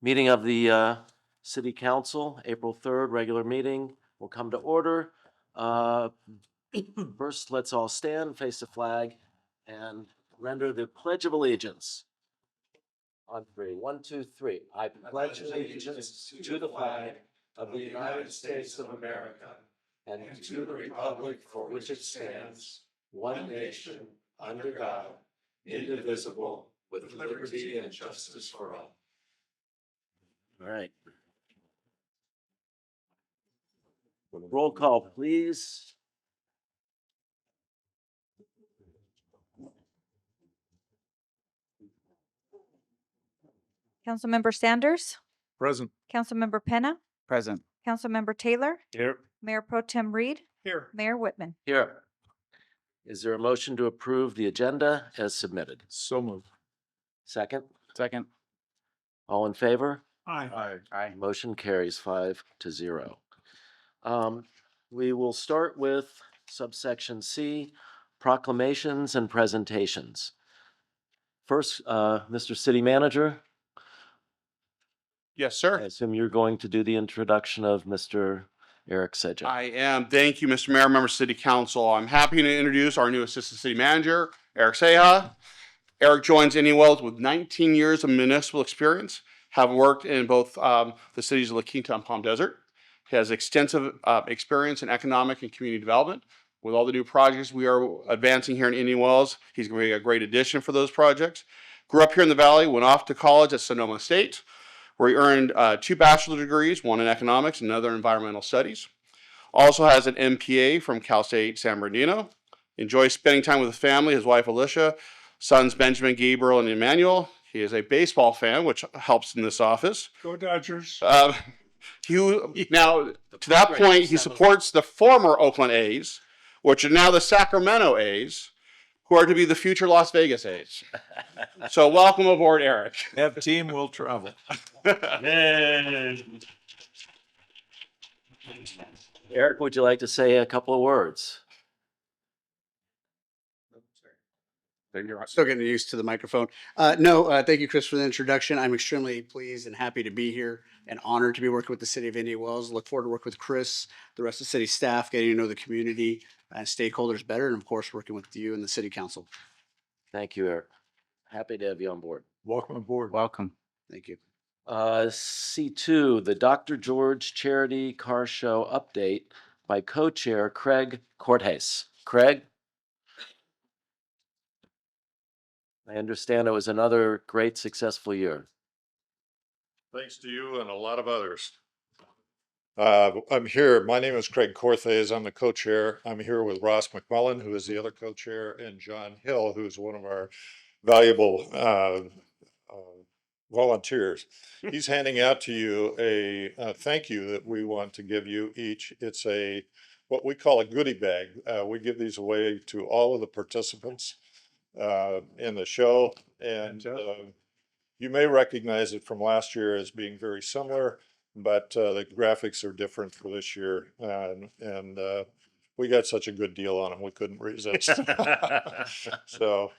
Meeting of the City Council, April 3rd, regular meeting will come to order. First, let's all stand, face the flag, and render the Pledge of Allegiance. On three. 1, 2, 3. I pledge allegiance to the flag of the United States of America and to the republic for which it stands, one nation, under God, indivisible, with liberty and justice for all. All right. Roll call, please. Councilmember Sanders, Present. Councilmember Penna, Present. Councilmember Taylor, Here. Mayor Pro Tem Reed, Here. Mayor Whitman. Here. Is there a motion to approve the agenda as submitted? So moved. Second? Second. All in favor? Aye. Aye. Motion carries 5-0. We will start with subsection C, proclamations and presentations. First, Mr. City Manager, Yes, I sir. assume you're going to do the introduction of Mr. Eric Seja. I am. Thank you, Mr. Mayor, members of City Council. I'm happy to introduce our new Assistant City Manager, Eric Seja. Eric joins Indian Wells with 19 years of municipal experience, have worked in both the cities of La Quinta and Palm Desert. He has extensive experience in economic and community development. With all the new projects we are advancing here in Indian Wells, he's going to be a great addition for those projects. Grew up here in the Valley, went off to college at Sonoma State, where he earned 2 bachelor's degrees, one in economics and another in environmental studies. Also has an MPA from Cal State San Bernardino. Enjoys spending time with his family, his wife Alicia, sons Benjamin, Gabriel, and Emmanuel. He is a baseball fan, which helps in this office. Go Dodgers. Now, to that point, he supports the former Oakland A's, which are now the Sacramento A's, who are to be the future Las Vegas A's. So welcome aboard, Eric. Have team will travel. Eric, would you like to say a couple of words? Still getting used to the microphone. Thank you, Chris, for the introduction. I'm extremely pleased and happy to be here and honored to be working with the city of Indian Wells. Look forward to working with Chris, the rest of the city staff, getting to know the community and stakeholders better, and of course, working with you and the city council. Thank you, Eric. Happy to have you on board. Welcome aboard. Welcome. Thank you. C2, the Dr. George Charity Car Show update by co-chair Craig Cortez. Craig? I understand it was another great successful year. Thanks to you and a lot of others. I'm here. My name is Craig Cortez. I'm the co-chair. I'm here with Ross McMullen, who is the other co-chair, and John Hill, who's one of our valuable volunteers. He's handing out to you a thank you that we want to give you each. It's what we call a goodie bag. We give these away to all of the participants in the show, and you may recognize it from last year as being very similar, but the graphics are different for this year, and we got such a good deal on them, we couldn't resist. So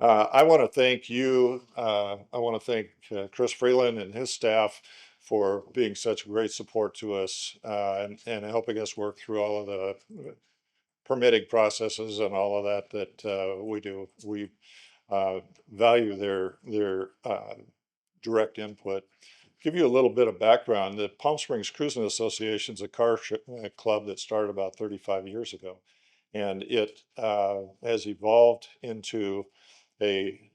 I want to thank you. I want to thank Chris Freeland and his staff for being such great support to us and helping us work through all of the permitting processes and all of that we do. We value their direct input. Give you a little bit of background. The Palm Springs Cruising Association is a car club that started about 35 years ago, and it has evolved into a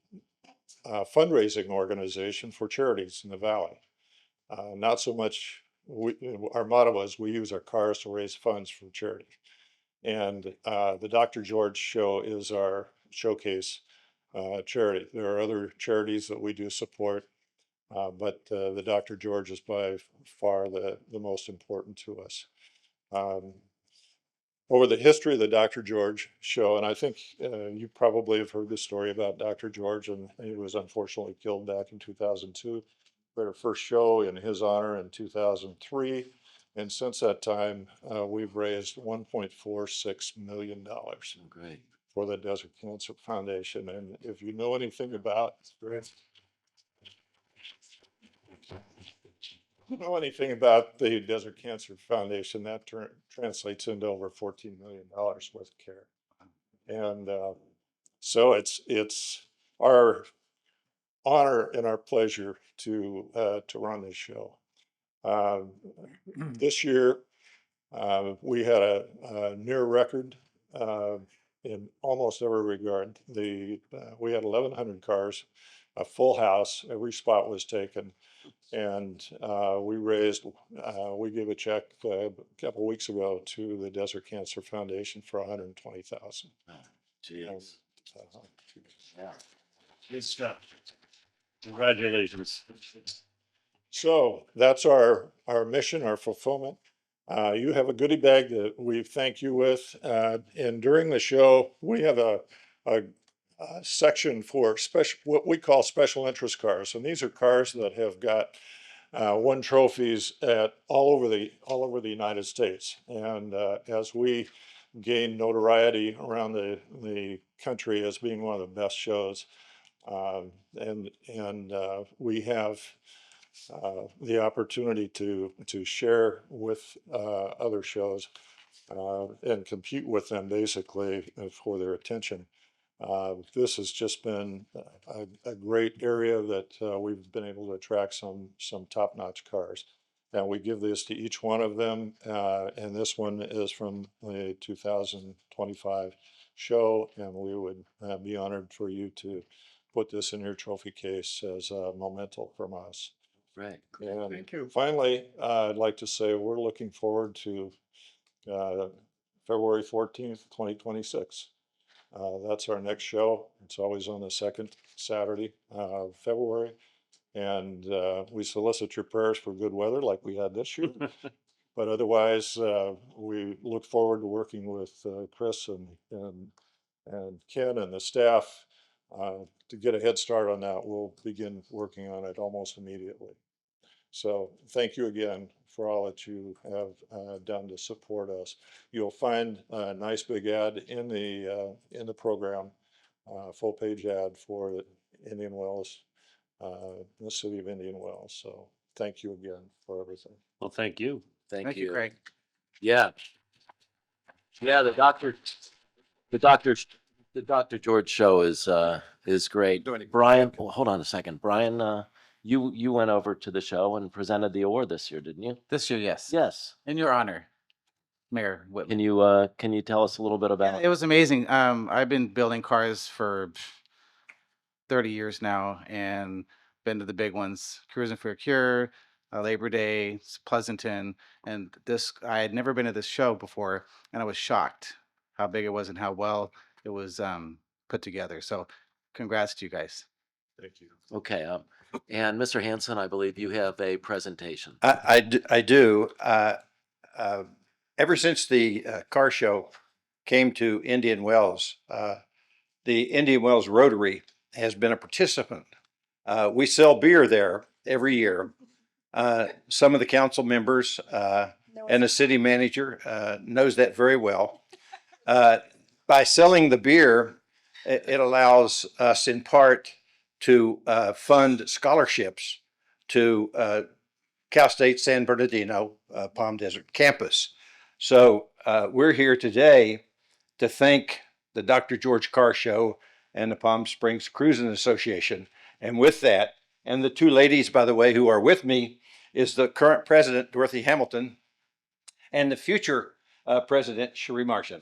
fundraising organization for charities in the Valley. Not so much, our motto is we use our cars to raise funds for charity. And the Dr. George Show is our showcase charity. There are other charities that we do support, but the Dr. George is by far the most important to us. Over the history of the Dr. George Show, and I think you probably have heard the story about Dr. George, and he was unfortunately killed back in 2002. We had our first show in his honor in 2003. And since that time, we've raised $1.46 million Great. for the Desert Cancer Foundation. And if you know anything about you know anything about the Desert Cancer Foundation, that translates into over $14 million worth of care. And so it's our honor and our pleasure to run this show. This year, we had a near record in almost every regard. We had 1,100 cars, a full house, every spot was taken. And we gave a check a couple weeks ago to the Desert Cancer Foundation for $120,000. Jeez. Yeah. Good stuff. Congratulations. So that's our mission, our fulfillment. You have a goodie bag that we thank you with. And during the show, we have a section for what we call special interest cars. And these are cars that have got won trophies at all over the United States. And as we gain notoriety around the country as being one of the best shows, and we have the opportunity to share with other shows and compete with them basically for their attention. This has just been a great area that we've been able to attract some top-notch cars. And we give this to each one of them. And this one is from the 2025 show. And we would be honored for you to put this in your trophy case as a memento from us. Right. And Thank you. finally, I'd like to say we're looking forward to February 14th, 2026. That's our next show. It's always on the second Saturday of February. And we solicit your prayers for good weather like we had this year. But otherwise, we look forward to working with Chris and Ken and the staff to get a head start on that. We'll begin working on it almost immediately. So thank you again for all that you have done to support us. You'll find a nice big ad in the program, full page ad for Indian Wells, the city of Indian Wells. So thank you again for everything. Well, thank you. Thank you. Craig. Yeah. Yeah, the Dr. George show is great. Brian, well, hold on a second. Brian, you went over to the show and presented the award this year, didn't you? This year, yes. Yes. In your honor, Mayor Whitman. Can you tell us a little bit about Yeah, it was amazing. I've been building cars for 30 years now and been to the big ones, Cruising for a Cure, Labor Day, Pleasanton, and this, I had never been to this show before, and I was shocked how big it was and how well it was put together. So congrats to you guys. Thank you. Okay, and Mr. Hanson, I believe you have a presentation. I do. Ever since the car show came to Indian Wells, the Indian Wells Rotary has been a participant. We sell beer there every year. Some of the council members and the city manager knows that very well. By selling the beer, it allows us in part to fund scholarships to Cal State San Bernardino Palm Desert campus. So we're here today to thank the Dr. George Carr Show and the Palm Springs Cruising Association. And with that, and the two ladies, by the way, who are with me, is the current president, Dorothy Hamilton, and the future president, Cherie Martian.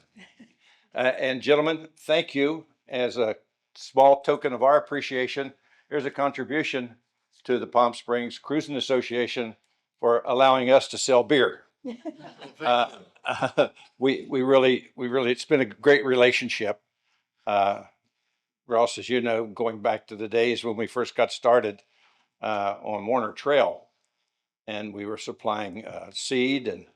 And gentlemen, thank you. As a small token of our appreciation, here's a contribution to the Palm Springs Cruising Association for allowing us to sell beer. We really, it's been a great relationship. Ross, as you know, going back to the days when we first got started on Warner Trail, and we were supplying seed and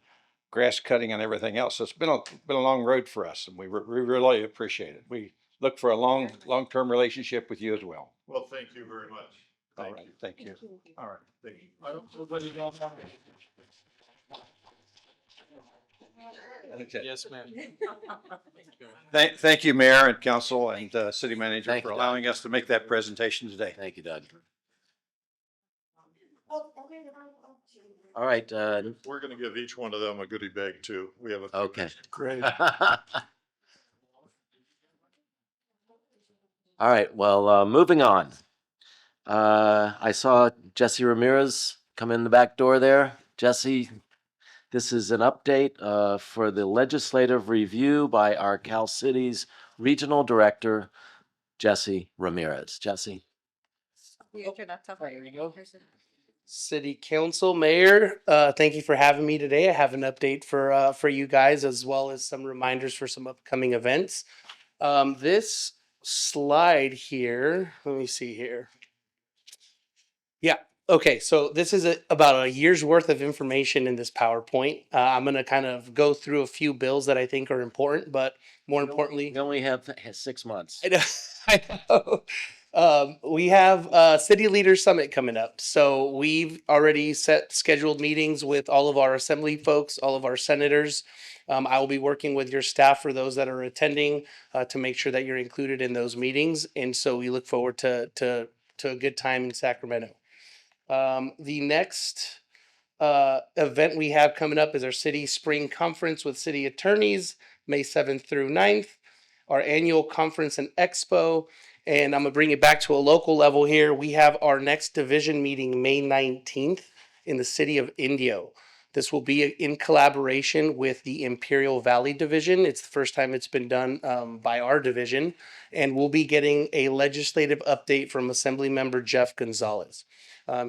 grass cutting and everything else. So it's been a long road for us, and we really appreciate it. We look for a long-term relationship with you as well. Well, thank you very much. All right, thank you. All right, thank you. Okay. Yes, ma'am. Thank you, Mayor and Council and City Manager Thank for you, allowing us to make that presentation today. Thank you, Doug. All right, We're gonna give each one of them a goodie bag too. We have a. few okay. Great. All right, well, moving on. I saw Jesse Ramirez come in the back door there. Jesse, this is an update for the legislative review by our Cal Cities Regional Director, Jesse Ramirez. Jesse? There you go. City Council, Mayor, thank you for having me today. I have an update for you guys as well as some reminders for some upcoming events. This slide here, let me see here. Yeah, okay, so this is about a year's worth of information in this PowerPoint. I'm gonna kind of go through a few bills that I think are important, but more importantly. We only have 6 months. I know. I know. We have City Leaders Summit coming up. So we've already scheduled meetings with all of our assembly folks, all of our senators. I will be working with your staff for those that are attending to make sure that you're included in those meetings. And so we look forward to a good time in Sacramento. The next event we have coming up is our City Spring Conference with City Attorneys, May 7th through 9th. Our annual conference and expo. And I'm gonna bring it back to a local level here. We have our next division meeting May 19th in the city of Indio. This will be in collaboration with the Imperial Valley Division. It's the first time it's been done by our division. And we'll be getting a legislative update from Assembly Member Jeff Gonzalez.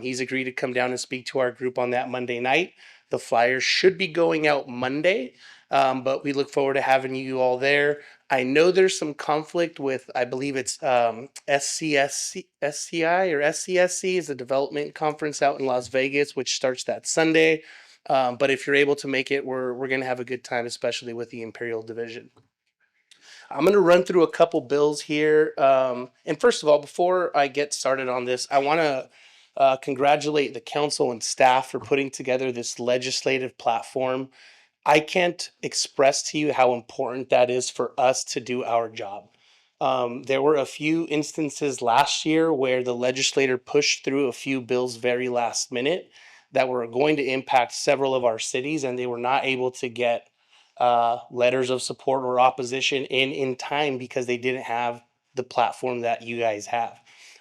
He's agreed to come down and speak to our group on that Monday night. The flyers should be going out Monday, but we look forward to having you all there. I know there's some conflict with, I believe it's SCI or SCSC is a development conference out in Las Vegas, which starts that Sunday. But if you're able to make it, we're going to have a good time, especially with the Imperial Division. I'm going to run through a couple bills here. And first of all, before I get started on this, I want to congratulate the council and staff for putting together this legislative platform. I can't express to you how important that is for us to do our job. There were a few instances last year where the legislator pushed through a few bills very last minute that were going to impact several of our cities, and they were not able to get letters of support or opposition in time because they didn't have the platform that you guys have.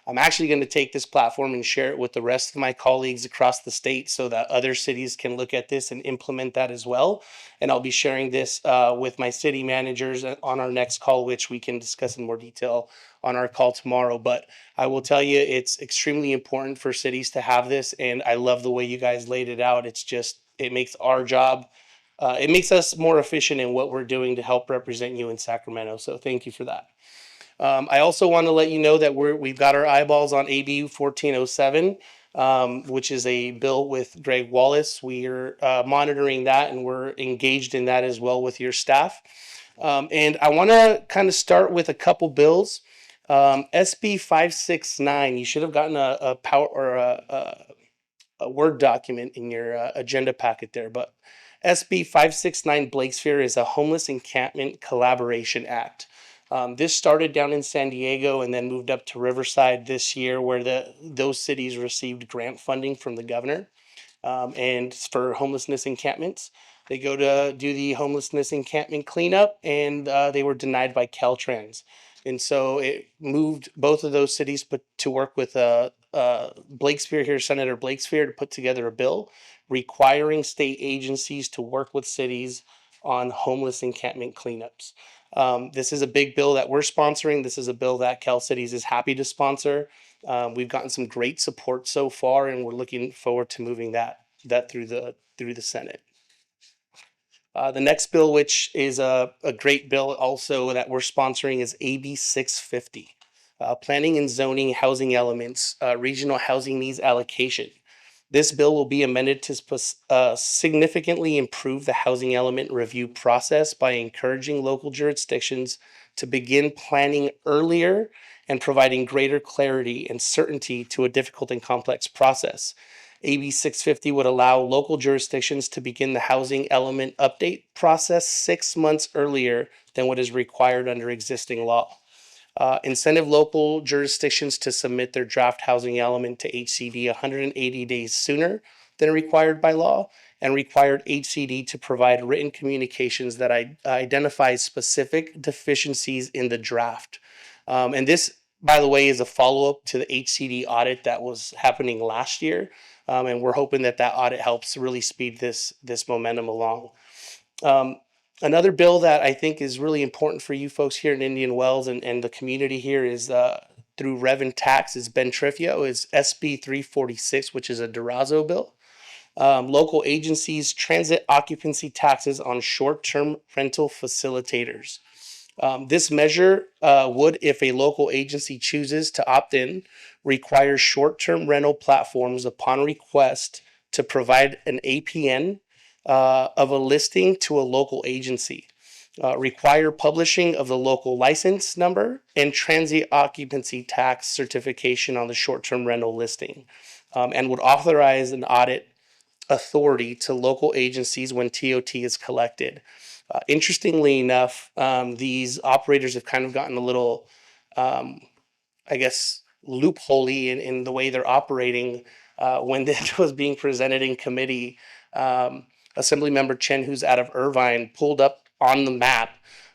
I'm actually going to take this platform and share it with the rest of my colleagues across the state so that other cities can look at this and implement that as well. And I'll be sharing this with my city managers on our next call, which we can discuss in more detail on our call tomorrow. But I will tell you, it's extremely important for cities to have this. And I love the way you guys laid it out. It's just, it makes our job, it makes us more efficient in what we're doing to help represent you in Sacramento. So thank you for that. I also want to let you know that we've got our eyeballs on AB 1407, which is a bill with Greg Wallace. We're monitoring that and we're engaged in that as well with your staff. And I want to kind of start with a couple bills. SB 569, you should have gotten a power or a Word document in your agenda packet there, but SB 569 Blakesphere is a Homeless Encampment Collaboration Act. This started down in San Diego and then moved up to Riverside this year, where those cities received grant funding from the governor and for homelessness encampments. They go to do the homelessness encampment cleanup, and they were denied by Caltrans. And so it moved both of those cities to work with Blakesphere here, Senator Blakesphere, to put together a bill requiring state agencies to work with cities on homeless encampment cleanups. This is a big bill that we're sponsoring. This is a bill that Cal Cities is happy to sponsor. We've gotten some great support so far, and we're looking forward to moving that through the Senate. The next bill, which is a great bill also that we're sponsoring, is AB 650, Planning and Zoning Housing Elements, Regional Housing Needs Allocation. This bill will be amended to significantly improve the housing element review process by encouraging local jurisdictions to begin planning earlier and providing greater clarity and certainty to a difficult and complex process. AB 650 would allow local jurisdictions to begin the housing element update process 6 months earlier than what is required under existing law. Incentive local jurisdictions to submit their draft housing element to HCD 180 days sooner than required by law, and required HCD to provide written communications that identifies specific deficiencies in the draft. And this, by the way, is a follow-up to the HCD audit that was happening last year. And we're hoping that that audit helps really speed this momentum along. Another bill that I think is really important for you folks here in Indian Wells and the community here is through Rev and Tax is Ben Trifio, is SB 346, which is a Durazo bill. Local agencies transit occupancy taxes on short-term rental facilitators. This measure would, if a local agency chooses to opt in, require short-term rental platforms upon request to provide an APN of a listing to a local agency, require publishing of the local license number and transient occupancy tax certification on the short-term rental listing, and would authorize an audit authority to local agencies when TOT is collected. Interestingly enough, these operators have kind of gotten a little, I guess, loopholey in the way they're operating. When this was being presented in committee, Assemblymember Chen, who's out of Irvine, pulled up on the map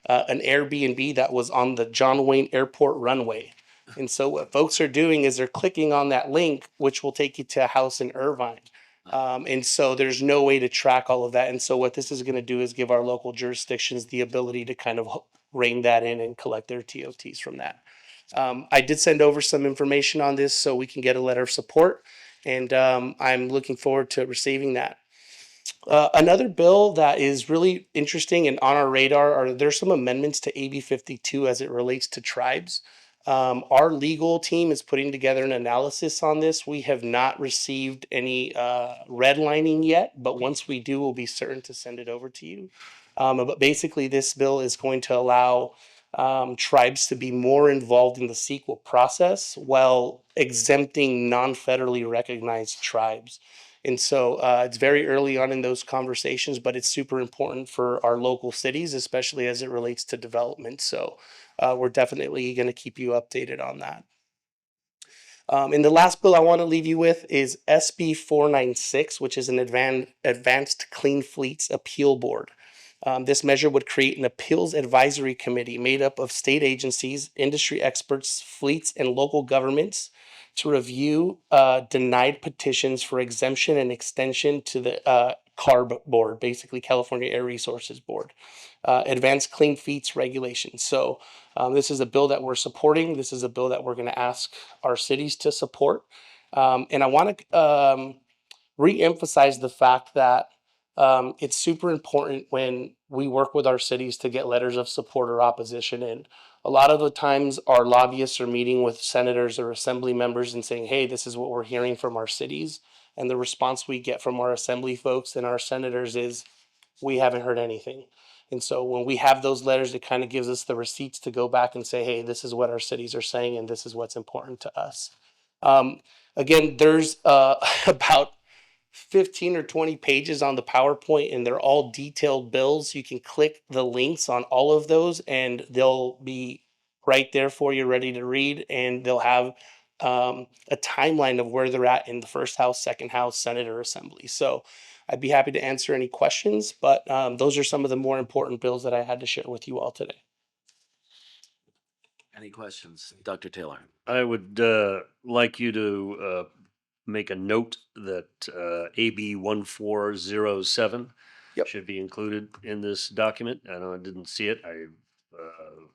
an Airbnb that was on the John Wayne Airport runway. And so what folks are doing is they're clicking on that link, which will take you to a house in Irvine. And so there's no way to track all of that. And so what this is going to do is give our local jurisdictions the ability to kind of rein that in and collect their TOTs from that. I did send over some information on this so we can get a letter of support, and I'm looking forward to receiving that. Another bill that is really interesting and on our radar are there's some amendments to AB 52 as it relates to tribes. Our legal team is putting together an analysis on this. We have not received any redlining yet, but once we do, we'll be certain to send it over to you. But basically, this bill is going to allow tribes to be more involved in the CEQA process while exempting non-federally recognized tribes. And so it's very early on in those conversations, but it's super important for our local cities, especially as it relates to development. So we're definitely going to keep you updated on that. And the last bill I want to leave you with is SB 496, which is an Advanced Clean Fleets Appeal Board. This measure would create an appeals advisory committee made up of state agencies, industry experts, fleets, and local governments to review denied petitions for exemption and extension to the CARB board, basically California Air Resources Board, Advanced Clean Fleets Regulations. So this is a bill that we're supporting. This is a bill that we're going to ask our cities to support. And I want to re-emphasize the fact that it's super important when we work with our cities to get letters of support or opposition in. A lot of the times our lobbyists are meeting with senators or assembly members and saying, hey, this is what we're hearing from our cities. And the response we get from our assembly folks and our senators is, we haven't heard anything. And so when we have those letters, it kind of gives us the receipts to go back and say, hey, this is what our cities are saying and this is what's important to us. Again, there's about 15 or 20 pages on the PowerPoint, and they're all detailed bills. You can click the links on all of those and they'll be right there for you, ready to read. And they'll have a timeline of where they're at in the first house, second house, Senate, or Assembly. So I'd be happy to answer any questions, but those are some of the more important bills that I had to share with you all today. Any questions, Dr. Taylor? I would like you to make a note that AB 1407 Yep. should be included in this document. I know I didn't see it,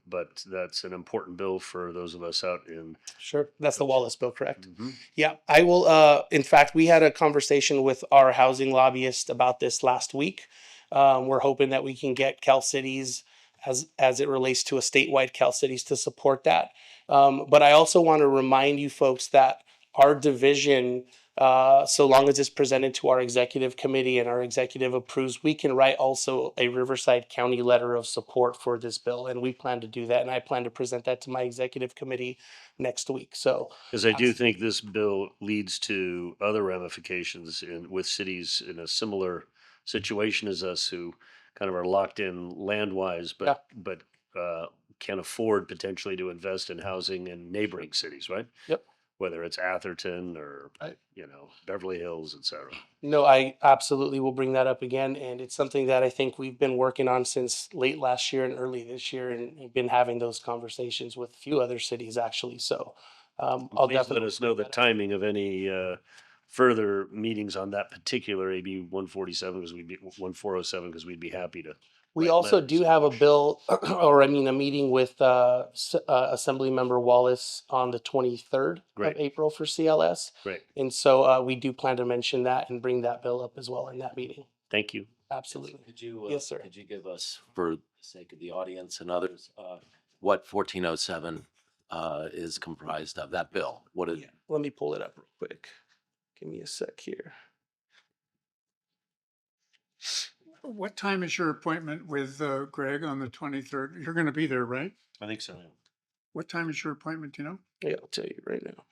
but that's an important bill for those of us out in. Sure. That's the Wallace bill, correct? Mhm. Yeah, I will. In fact, we had a conversation with our housing lobbyist about this last week. We're hoping that we can get Cal Cities as it relates to a statewide Cal Cities to support that. But I also want to remind you folks that our division, so long as it's presented to our executive committee and our executive approves, we can write also a Riverside County letter of support for this bill. And we plan to do that. And I plan to present that to my executive committee next week. So, Because I do think this bill leads to other ramifications with cities in a similar situation as us who kind of are locked in land-wise, but can afford potentially to invest in housing in neighboring cities, right? Yep. whether it's Atherton or, Right. Beverly Hills, et cetera. No, I absolutely will bring that up again, and it's something that I think we've been working on since late last year and early this year, and been having those conversations with a few other cities actually. So I'll Please let definitely us know the timing of any further meetings on that particular AB 147 because 1407 because we'd be happy to. We write also letters do and have a push. bill, or I mean, a meeting with Assembly Member Wallace on the 23rd of Great. April for CLS. Great. And so we do plan to mention that and bring that bill up as well in that meeting. Thank you. Absolutely. Could you, Yes, sir. could you give us, for the sake of the audience and others, what 1407 is comprised of, that bill? What is, Let me pull it up real quick. Give me a sec here. What time is your appointment with Greg on the 23rd? You're going to be there, right? I think so. What time is your appointment, do you know? Yeah, I'll tell you right now.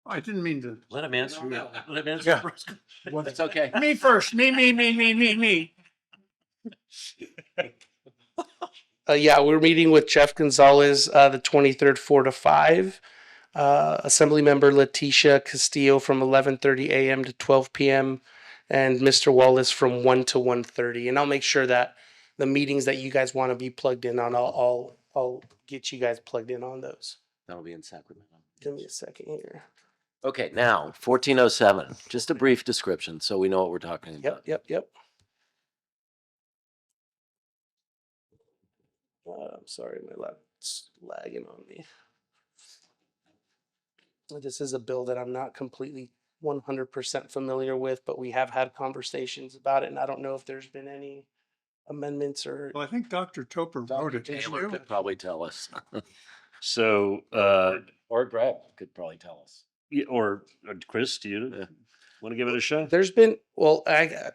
I didn't mean to. let him answer. Let him answer Yeah. first. That's okay. Me first, me. Yeah, we're meeting with Jeff Gonzalez the 23rd, 4 to 5. Assembly Member Leticia Castillo from 11:30 a.m. to 12 p.m. and Mr. Wallace from 1 to 1:30. And I'll make sure that the meetings that you guys want to be plugged in on, I'll get you guys plugged in on those. That'll be in Sacramento. Give me a second here. Okay, now 1407, just a brief description so we know what we're talking about. Yep. I'm sorry, my laptop's lagging on me. This is a bill that I'm not completely 100% familiar with, but we have had conversations about it, and I don't know if there's been any amendments or. Well, I think Dr. Toper wrote it. didn't Taylor you? could probably tell us. So, Or Greg could probably tell us. or Chris, do you want to give it a shot? There's been, well,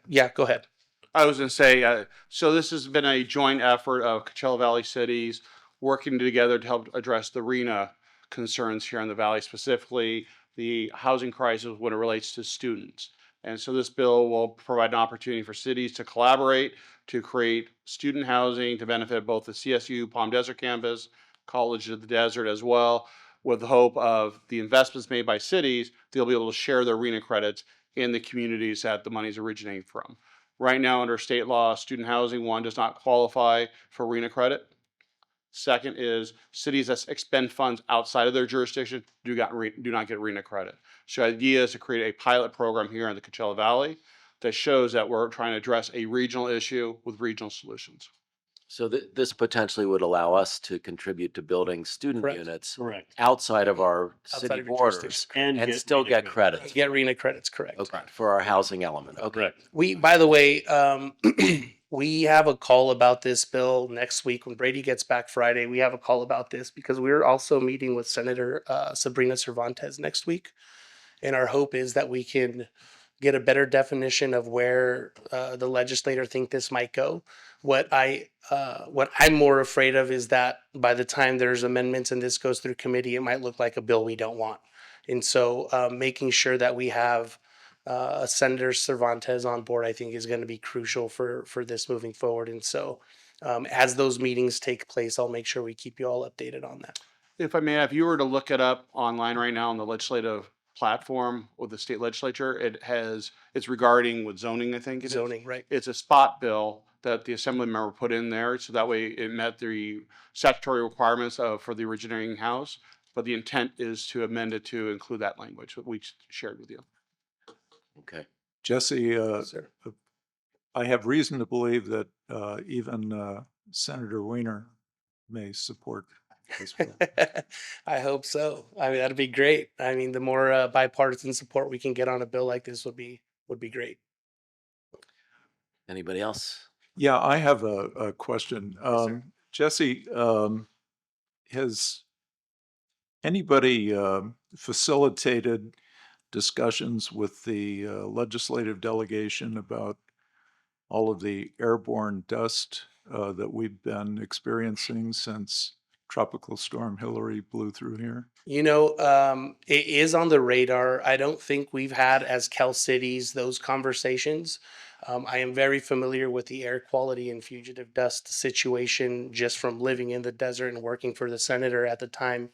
yeah, go ahead. I was going to say, so this has been a joint effort of Coachella Valley cities working together to help address the RENA concerns here in the valley, specifically the housing crisis when it relates to students. And so this bill will provide an opportunity for cities to collaborate to create student housing to benefit both the CSU Palm Desert campus, College of the Desert as well, with the hope of the investments made by cities, they'll be able to share their RENA credits in the communities that the money's originating from. Right now, under state law, student housing, one, does not qualify for RENA credit. Second is cities that expend funds outside of their jurisdiction do not get RENA credit. So the idea is to create a pilot program here in the Coachella Valley that shows that we're trying to address a regional issue with regional solutions. So this potentially would allow us to contribute to building student Correct. units Correct. outside of our Outside city of your borders jurisdiction. and still get credits. Get RENA credits, correct. Okay, for our housing element. Okay. Correct. We, by the way, we have a call about this bill next week when Brady gets back Friday. We have a call about this because we're also meeting with Senator Sabrina Cervantes next week. And our hope is that we can get a better definition of where the legislator think this might go. What I'm more afraid of is that by the time there's amendments and this goes through committee, it might look like a bill we don't want. And so making sure that we have Senator Cervantes on board, I think is going to be crucial for this moving forward. And so as those meetings take place, I'll make sure we keep you all updated on that. If I may, if you were to look it up online right now on the legislative platform with the state legislature, it's regarding with zoning, I think it is. Zoning, right? It's a spot bill that the assembly member put in there, so that way it met the statutory requirements for the originating house. But the intent is to amend it to include that language that we shared with you. Okay. Jesse, Sir. I have reason to believe that even Senator Weiner may support this bill. I hope so. I mean, that'd be great. I mean, the more bipartisan support we can get on a bill like this would be great. Anybody else? Yeah, I have a question. Jesse, has anybody facilitated discussions with the legislative delegation about all of the airborne dust that we've been experiencing since Tropical Storm Hillary blew through here? You know, it is on the radar. I don't think we've had as Cal Cities those conversations. I am very familiar with the air quality and fugitive dust situation just from living in the desert and working for the senator at the time.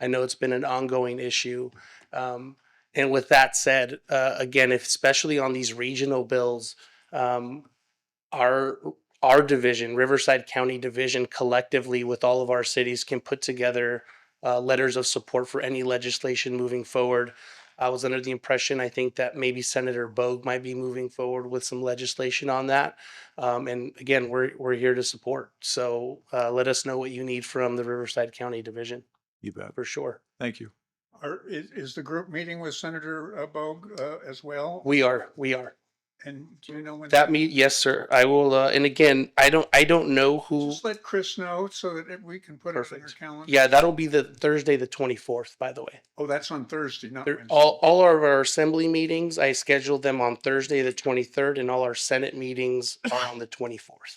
I know it's been an ongoing issue. And with that said, again, especially on these regional bills, our our division, Riverside County Division, collectively with all of our cities can put together letters of support for any legislation moving forward. I was under the impression, I think that maybe Senator Bogue might be moving forward with some legislation on that. And again, we're here to support. So let us know what you need from the Riverside County Division You bet. for sure. Thank you. Is the group meeting with Senator Bogue as well? We are. And do you know when? Yes, sir. I will. And again, I don't know who. Just let Chris know so that we can put it on our Perfect. calendar. Yeah, that'll be the Thursday, the 24th, by the way. Oh, that's on Thursday, not Wednesday. All of our assembly meetings, I scheduled them on Thursday, the 23rd, and all our Senate meetings are on the 24th.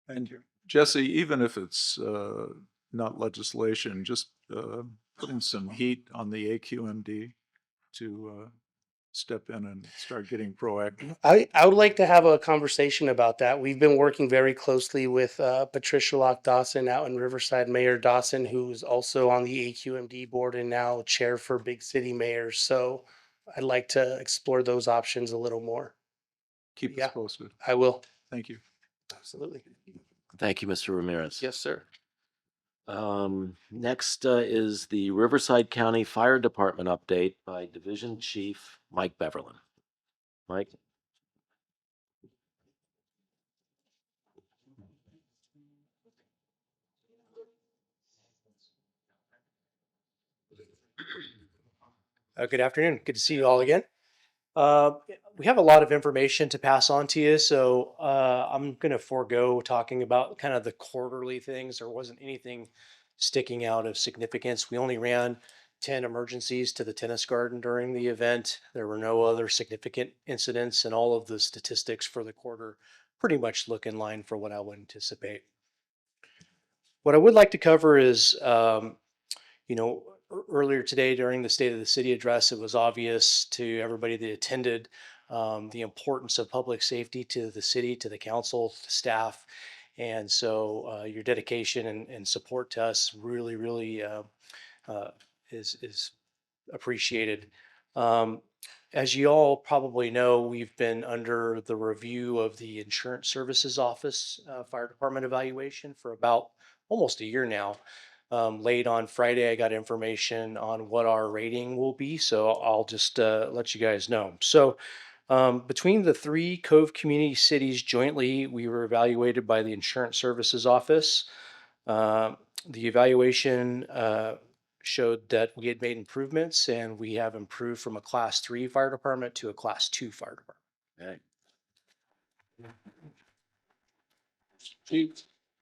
And Jesse, even if it's not legislation, just putting some heat on the AQMD to step in and start getting proactive. I would like to have a conversation about that. We've been working very closely with Patricia Locke Dawson out in Riverside, Mayor Dawson, who's also on the AQMD board and now chair for Big City Mayors. So I'd like to explore those options a little more. Keep Yeah. us posted. I will. Thank you. Absolutely. Thank you, Mr. Ramirez. Yes, sir. Next is the Riverside County Fire Department update by Division Chief Mike Beverlin. Mike? Good afternoon. Good to see you all again. We have a lot of information to pass on to you, so I'm going to forego talking about kind of the quarterly things. There wasn't anything sticking out of significance. We only ran 10 emergencies to the tennis garden during the event. There were no other significant incidents, and all of the statistics for the quarter pretty much look in line for what I would anticipate. What I would like to cover is, earlier today during the State of the City address, it was obvious to everybody that attended the importance of public safety to the city, to the council, to staff. And so your dedication and support to us really, really is appreciated. As you all probably know, we've been under the review of the Insurance Services Office Fire Department evaluation for about almost a year now. Late on Friday, I got information on what our rating will be, so I'll just let you guys know. So between the 3 Cove community cities jointly, we were evaluated by the Insurance Services Office. The evaluation showed that we had made improvements, and we have improved from a Class 3 fire department to a Class 2 fire department. Okay.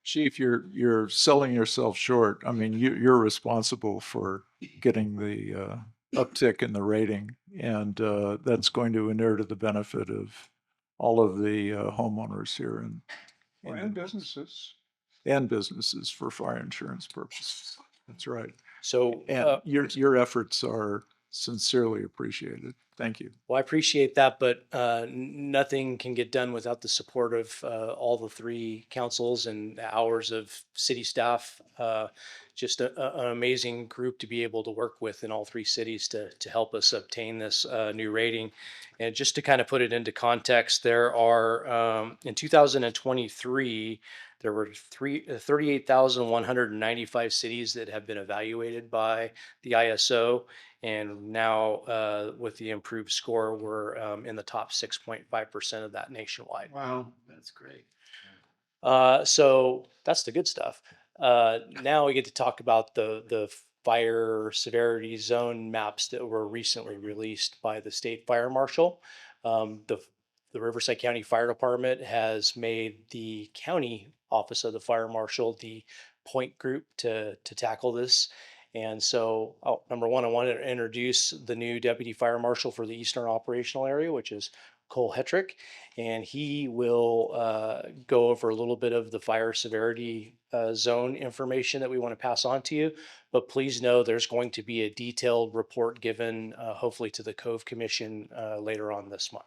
Chief, you're selling yourself short. I mean, you're responsible for getting the uptick in the rating, and that's going to inure to the benefit of all of the homeowners here And businesses. and businesses for fire insurance purposes. That's right. So And your efforts are sincerely appreciated. Thank you. well, I appreciate that, but nothing can get done without the support of all the 3 councils and the hours of city staff. Just an amazing group to be able to work with in all 3 cities to help us obtain this new rating. And just to kind of put it into context, there are in 2023, there were 38,195 cities that have been evaluated by the ISO. And now with the improved score, we're in the top 6.5% of that nationwide. Wow. That's great. So that's the good stuff. Now we get to talk about the fire severity zone maps that were recently released by the state fire marshal. The Riverside County Fire Department has made the county office of the fire marshal the point group to tackle this. And so, number one, I wanted to introduce the new deputy fire marshal for the Eastern Operational Area, which is Cole Hetrick, and he will go over a little bit of the fire severity zone information that we want to pass on to you. But please know there's going to be a detailed report given, hopefully, to the Cove Commission later on this month.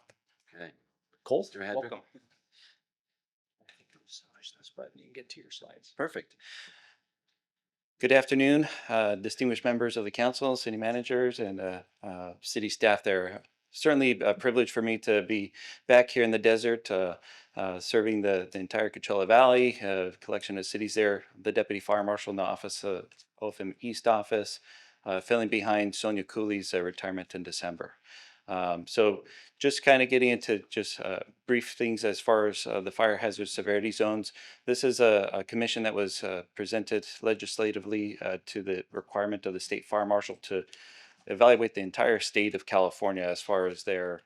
Okay. Cole, Mr. Hedrick. welcome. I think massage this button, you can get to your slides. Perfect. Good afternoon, distinguished members of the council, city managers, and city staff there. Certainly a privilege for me to be back here in the desert, serving the entire Coachella Valley, collection of cities there, the deputy fire marshal in the office, OFM East office, filling behind Sonia Cooley's retirement in December. So just kind of getting into just brief things as far as the fire hazard severity zones. This is a commission that was presented legislatively to the requirement of the state fire marshal to evaluate the entire state of California as far as their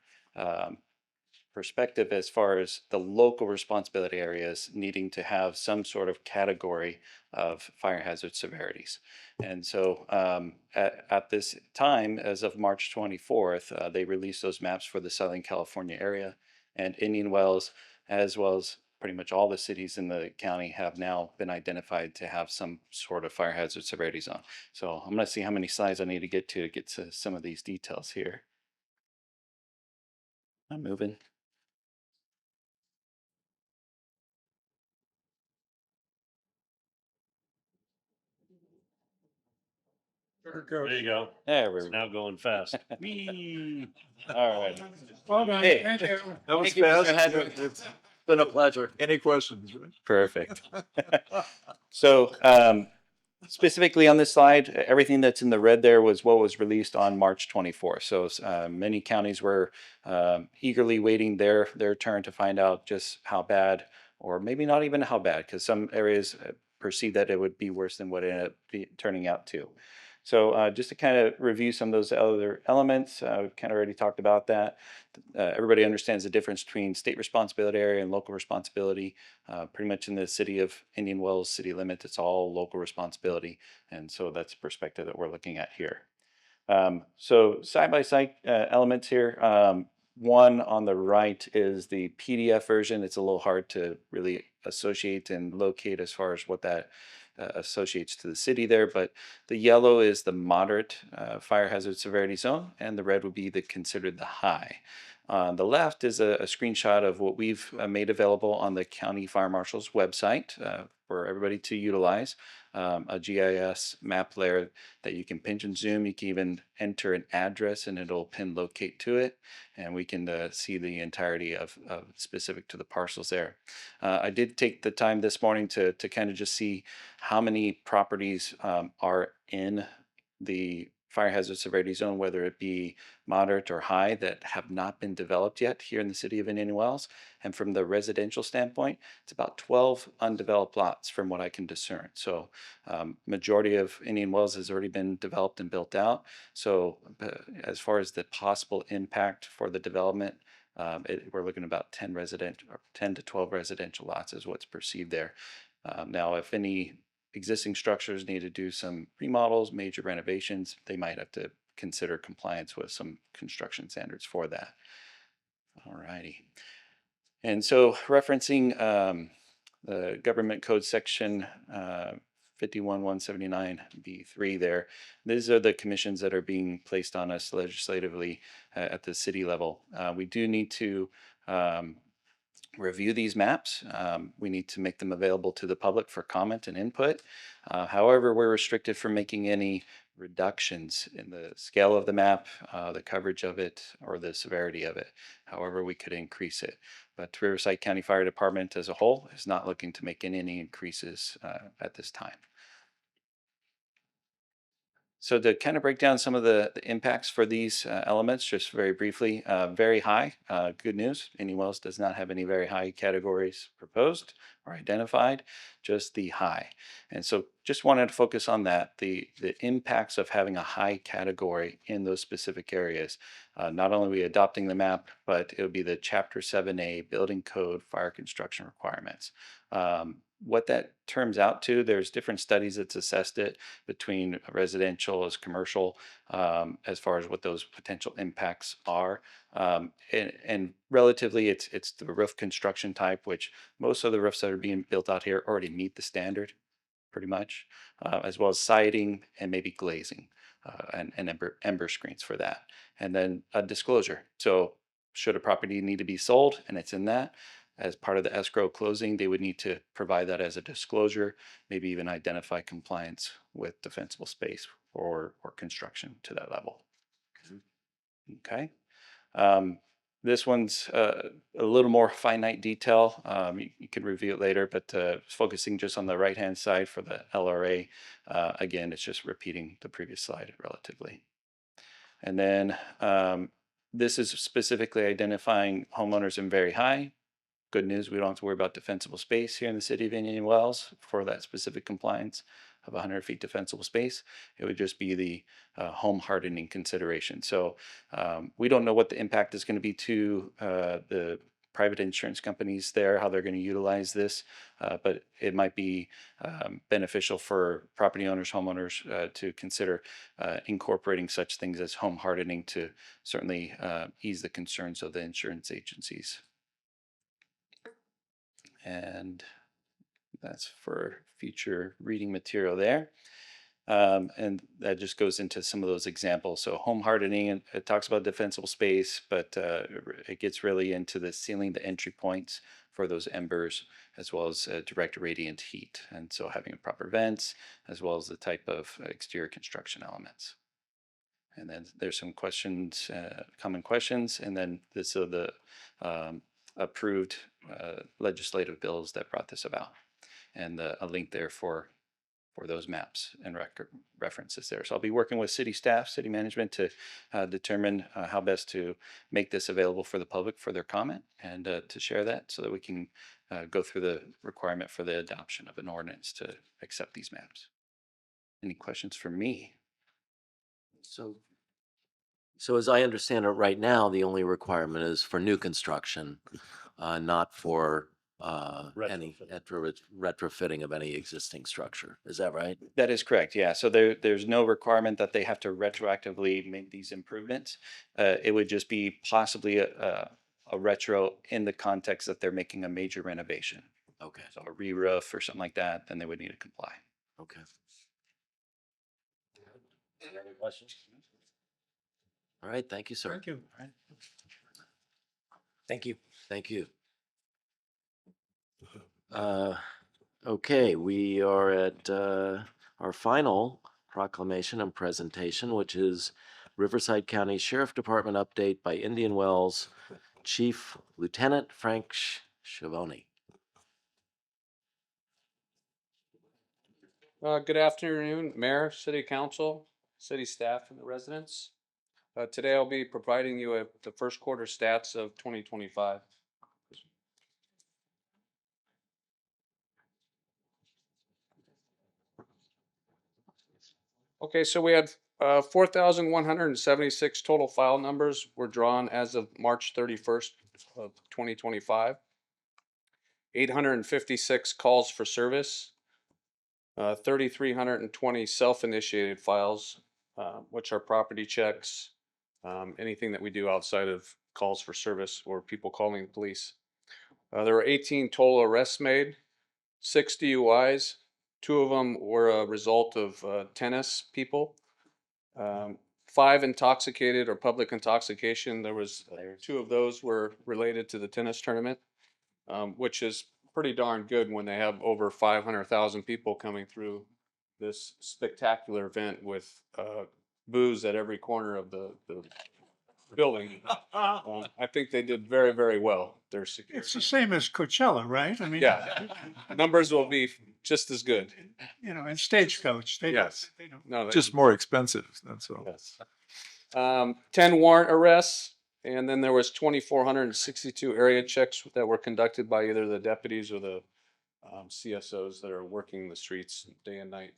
perspective, as far as the local responsibility areas needing to have some sort of category of fire hazard severities. And so at this time, as of March 24th, they released those maps for the Southern California area, and Indian Wells, as well as pretty much all the cities in the county, have now been identified to have some sort of fire hazard severity zone. So I'm going to see how many slides I need to get to some of these details here. I'm moving. There you go. There we It's go. now going fast. Whee! All right. Well done. Hey. Thank you. That was Thank you, Mr. fast. Hedrick. It's been a pleasure. Any questions, right? Perfect. So specifically on this slide, everything that's in the red there was what was released on March 24th. So many counties were eagerly waiting their turn to find out just how bad, or maybe not even how bad, because some areas perceived that it would be worse than what it ended up turning out to. So just to kind of review some of those other elements, we've kind of already talked about that. Everybody understands the difference between state responsibility area and local responsibility. Pretty much in the city of Indian Wells city limits, it's all local responsibility. And so that's the perspective that we're looking at here. So side-by-side elements here. One on the right is the PDF version. It's a little hard to really associate and locate as far as what that associates to the city there, but the yellow is the moderate fire hazard severity zone, and the red would be considered the high. On the left is a screenshot of what we've made available on the county fire marshal's website for everybody to utilize. A GIS map layer that you can pinch and zoom. You can even enter an address and it'll pin locate to it, and we can see the entirety of specific to the parcels there. I did take the time this morning to kind of just see how many properties are in the fire hazard severity zone, whether it be moderate or high, that have not been developed yet here in the city of Indian Wells. And from the residential standpoint, it's about 12 undeveloped lots from what I can discern. So majority of Indian Wells has already been developed and built out. So as far as the possible impact for the development, we're looking at about 10 to 12 residential lots is what's perceived there. Now, if any existing structures need to do some remodels, major renovations, they might have to consider compliance with some construction standards for that. All righty. And so referencing the government code section 51179B3 there, these are the commissions that are being placed on us legislatively at the city level. We do need to review these maps. We need to make them available to the public for comment and input. However, we're restricted from making any reductions in the scale of the map, the coverage of it, or the severity of it. However, we could increase it. But Riverside County Fire Department as a whole is not looking to make any increases at this time. So to kind of break down some of the impacts for these elements, just very briefly, very high, good news, Indian Wells does not have any very high categories proposed or identified, just the high. And so just wanted to focus on that, the impacts of having a high category in those specific areas. Not only are we adopting the map, but it would be the Chapter 7A Building Code Fire Construction Requirements. What that turns out to, there's different studies that's assessed it between residential as commercial, as far as what those potential impacts are. And relatively, it's the roof construction type, which most of the roofs that are being built out here already meet the standard, pretty much, as well as siding and maybe glazing and ember screens for that. And then a disclosure. So should a property need to be sold and it's in that, as part of the escrow closing, they would need to provide that as a disclosure, maybe even identify compliance with defensible space or construction to that level. Okay. This one's a little more finite detail. You can review it later, but focusing just on the right-hand side for the LRA, again, it's just repeating the previous slide relatively. And then this is specifically identifying homeowners in very high. Good news, we don't have to worry about defensible space here in the city of Indian Wells for that specific compliance of 100 feet defensible space. It would just be the home hardening consideration. So we don't know what the impact is going to be to the private insurance companies there, how they're going to utilize this, but it might be beneficial for property owners, homeowners to consider incorporating such things as home hardening to certainly ease the concerns of the insurance agencies. And that's for future reading material there. And that just goes into some of those examples. So home hardening, and it talks about defensible space, but it gets really into the sealing the entry points for those embers, as well as direct radiant heat. And so having proper vents, as well as the type of exterior construction elements. And then there's some questions, common questions, and then this are the approved legislative bills that brought this about, and a link there for those maps and references there. So I'll be working with city staff, city management to determine how best to make this available for the public for their comment, and to share that so that we can go through the requirement for the adoption of an ordinance to accept these maps. Any questions for me? So as I understand it right now, the only requirement is for new construction, not for any retrofitting of any existing structure. Is that right? That is correct. Yeah. So there's no requirement that they have to retroactively make these improvements. It would just be possibly a retro in the context that they're making a major renovation. Okay. So a re-roof or something like that, then they would need to comply. Okay. Any other questions? All right. Thank you, sir. Thank you. Thank you. Thank you. Okay, we are at our final proclamation and presentation, which is Riverside County Sheriff Department update by Indian Wells Chief Lieutenant Frank Schiavone. Good afternoon, Mayor, City Council, City staff, and the residents. Today I'll be providing you with the first quarter stats of 2025. Okay, so we had 4,176 total file numbers were drawn as of March 31st of 2025. 856 calls for service. 3,320 self-initiated files, which are property checks, anything that we do outside of calls for service or people calling the police. There were 18 total arrests made, 6 DUIs. 2 of them were a result of tennis people. 5 intoxicated or public intoxication. There was 2 of those were related to the tennis tournament, which is pretty darn good when they have over 500,000 people coming through this spectacular event with booze at every corner of the building. I think they did very, very well. Their security. It's the same as Coachella, right? I mean, Yeah, numbers will be just as good. You know, and Stagecoach. Yes. They don't. No, Just more expensive, that's all. yes. 10 warrant arrests, and then there was 2,462 area checks that were conducted by either the deputies or the CSOs that are working the streets day and night.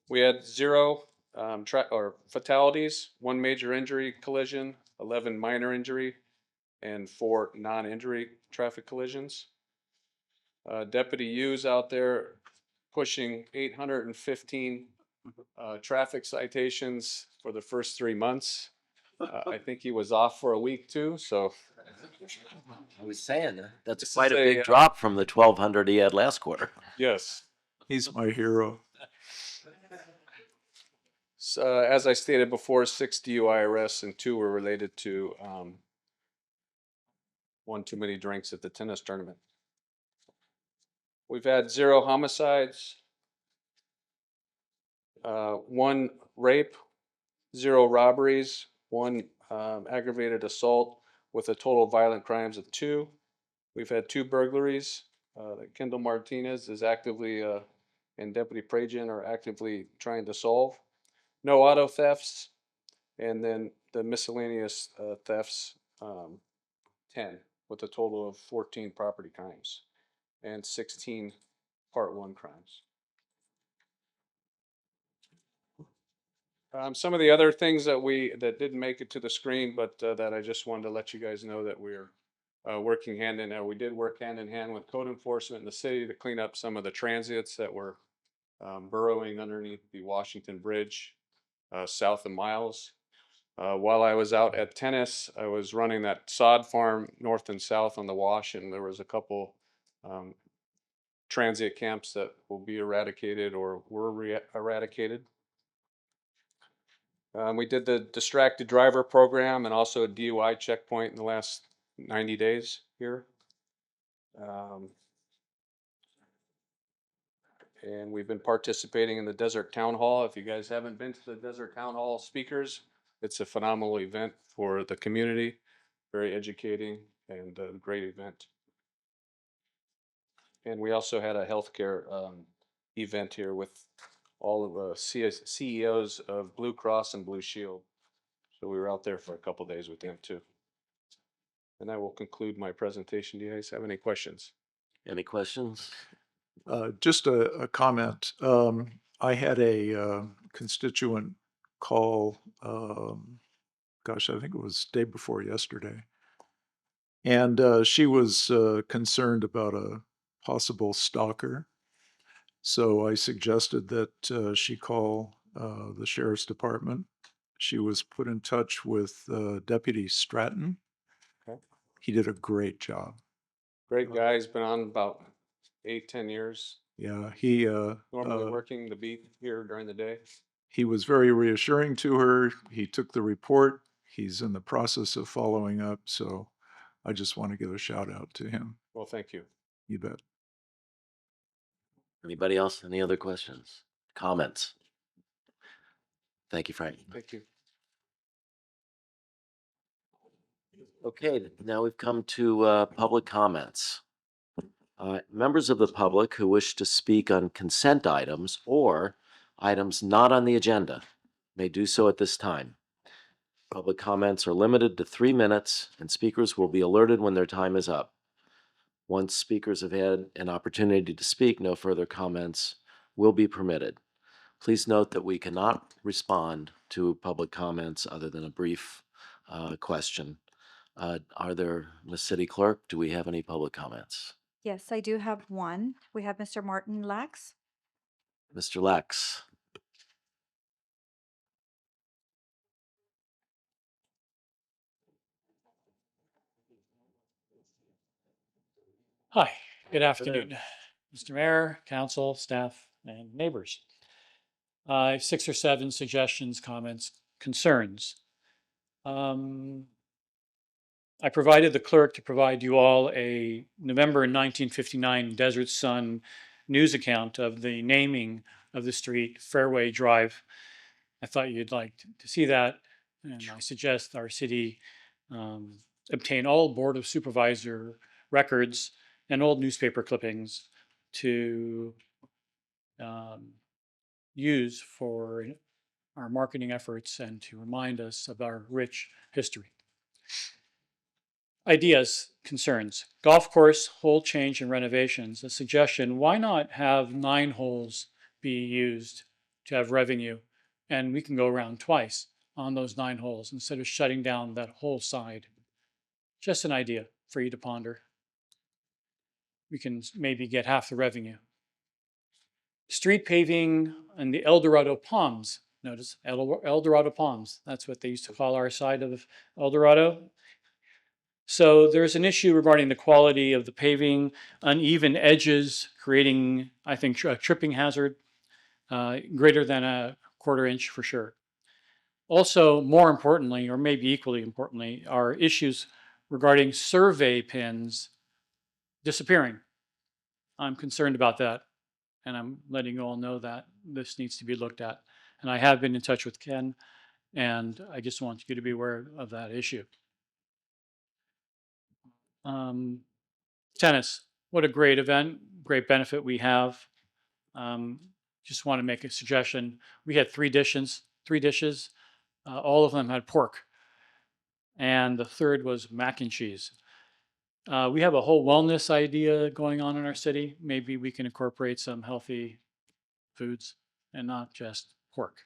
We had 0 fatalities, 1 major injury collision, 11 minor injury, and 4 non-injury traffic collisions. Deputy Hughes out there pushing 815 traffic citations for the first 3 months. I think he was off for a week too, so. I was saying that's This quite is a big a, drop from the 1,200 he had last quarter. Yes. He's my hero. So, as I stated before, 6 DUI arrests and 2 were related to one too many drinks at the tennis tournament. We've had 0 homicides, 1 rape, 0 robberies, 1 aggravated assault with a total violent crimes of 2. We've had 2 burglaries. Kendall Martinez is actively, and Deputy Prajan are actively trying to solve. No auto thefts, and then the miscellaneous thefts, 10, with a total of 14 property crimes and 16 Part 1 crimes. Some of the other things that didn't make it to the screen, but that I just wanted to let you guys know that we're working hand in hand. We did work hand in hand with code enforcement in the city to clean up some of the transits that were burrowing underneath the Washington Bridge south of Miles. While I was out at tennis, I was running that sod farm north and south on the Wash, and there was a couple transient camps that will be eradicated or were eradicated. We did the distracted driver program and also a DUI checkpoint in the last 90 days here. And we've been participating in the Desert Town Hall. If you guys haven't been to the Desert Town Hall speakers, it's a phenomenal event for the community, very educating and a great event. And we also had a healthcare event here with all of the CEOs of Blue Cross and Blue Shield. So we were out there for a couple days with them too. And that will conclude my presentation. Do you guys have any questions? Any questions? Just a comment. I had a constituent call, gosh, I think it was day before yesterday. And she was concerned about a possible stalker. So I suggested that she call the sheriff's department. She was put in touch with Deputy Stratton. Okay. He did a great job. Great guy. He's been on about 8-10 years. Yeah, he Normally working the beat here during the day. he was very reassuring to her. He took the report. He's in the process of following up. So I just want to give a shout out to him. Well, thank you. You bet. Anybody else? Any other questions? Comments? Thank you, Frank. Thank you. Okay, now we've come to public comments. Members of the public who wish to speak on consent items or items not on the agenda may do so at this time. Public comments are limited to 3 minutes, and speakers will be alerted when their time is up. Once speakers have had an opportunity to speak, no further comments will be permitted. Please note that we cannot respond to public comments other than a brief question. Are there, Ms. City Clerk, do we have any public comments? Yes, I do have one. We have Mr. Martin Lax. Mr. Lex? Hi, good afternoon, Mr. Mayor, council, staff, and neighbors. I have 6 or 7 suggestions, comments, concerns. I provided the clerk to provide you all a November 1959 Desert Sun news account of the naming of the street Fairway Drive. I thought you'd like to see that, and I suggest our city obtain all Board of Supervisor records and old newspaper clippings to use for our marketing efforts and to remind us of our rich history. Ideas, concerns. Golf course, hole change and renovations. A suggestion, why not have 9 holes be used to have revenue? And we can go around twice on those 9 holes instead of shutting down that whole side. Just an idea for you to ponder. We can maybe get half the revenue. Street paving and the El Dorado Palms. Notice El Dorado Palms. That's what they used to call our side of El Dorado. So there's an issue regarding the quality of the paving, uneven edges, creating, I think, a tripping hazard, greater than a 1/4 inch for sure. Also, more importantly, or maybe equally importantly, are issues regarding survey pins disappearing. I'm concerned about that, and I'm letting you all know that this needs to be looked at. And I have been in touch with Ken, and I just want you to be aware of that issue. Tennis, what a great event, great benefit we have. Just want to make a suggestion. We had three dishes. All of them had pork, and the third was mac and cheese. We have a whole wellness idea going on in our city. Maybe we can incorporate some healthy foods and not just pork.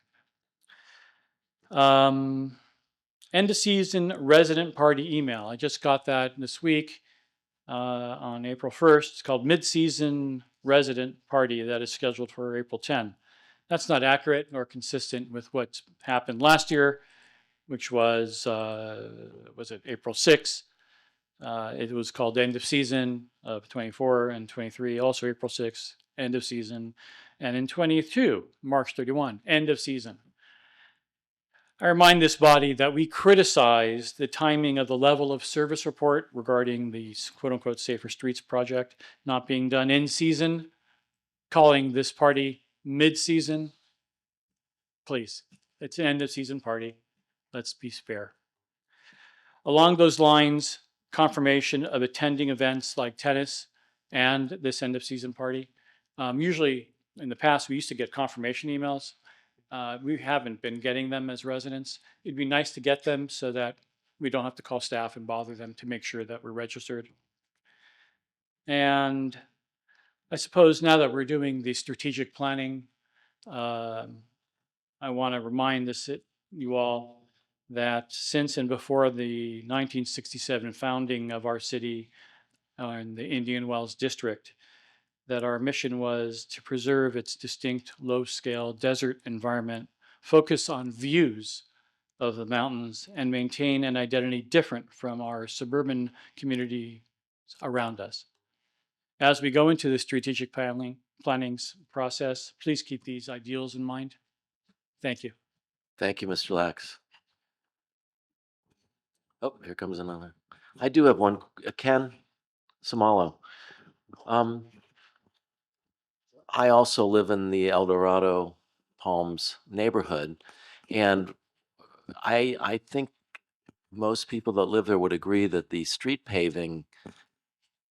End of season resident party email. I just got that this week on April 1st. It's called Mid-Season Resident Party that is scheduled for April 10. That's not accurate nor consistent with what happened last year, which was it April 6th? It was called End of Season of 24 and 23, also April 6th, End of Season. And in 22, March 31, End of Season. I remind this body that we criticized the timing of the level of service report regarding the quote-unquote Safer Streets project not being done in season, calling this party mid-season. Please, it's an end-of-season party. Let's be fair. Along those lines, confirmation of attending events like tennis and this end-of-season party. Usually, in the past, we used to get confirmation emails. We haven't been getting them as residents. It'd be nice to get them so that we don't have to call staff and bother them to make sure that we're registered. And I suppose now that we're doing the strategic planning, I want to remind you all that since and before the 1967 founding of our city in the Indian Wells District, that our mission was to preserve its distinct low-scale desert environment, focus on views of the mountains, and maintain an identity different from our suburban communities around us. As we go into the strategic planning process, please keep these ideals in mind. Thank you. Thank you, Mr. Lax. Oh, here comes another. I do have one. Ken Samalo. I also live in the El Dorado Palms neighborhood, and I think most people that live there would agree that the street paving,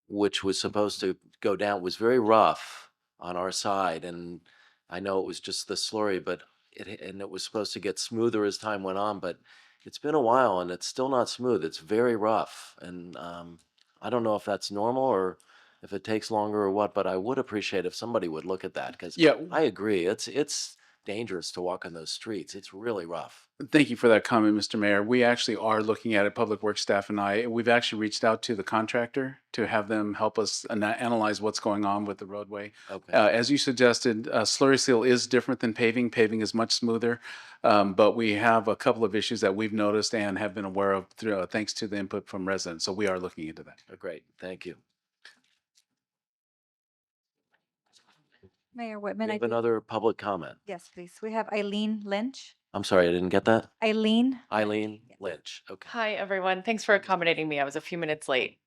which was supposed to go down, was very rough on our side. And I know it was just the slurry, but it was supposed to get smoother as time went on, but it's been a while and it's still not smooth. It's very rough. And I don't know if that's normal or if it takes longer or what, but I would appreciate if somebody would look at that, because Yeah. I agree. It's dangerous to walk on those streets. It's really rough. Thank you for that comment, Mr. Mayor. We actually are looking at it, Public Works staff and I. We've actually reached out to the contractor to have them help us analyze what's going on with the roadway. Okay. As you suggested, slurry seal is different than paving. Paving is much smoother, but we have a couple of issues that we've noticed and have been aware of thanks to the input from residents. So we are looking into that. Great. Thank you. Mayor We Whitman, have another public comment. yes, please. We have Eileen Lynch. I'm sorry, I didn't get that. Eileen. Eileen Lynch. Okay. Hi, everyone. Thanks for accommodating me. I was a few minutes late.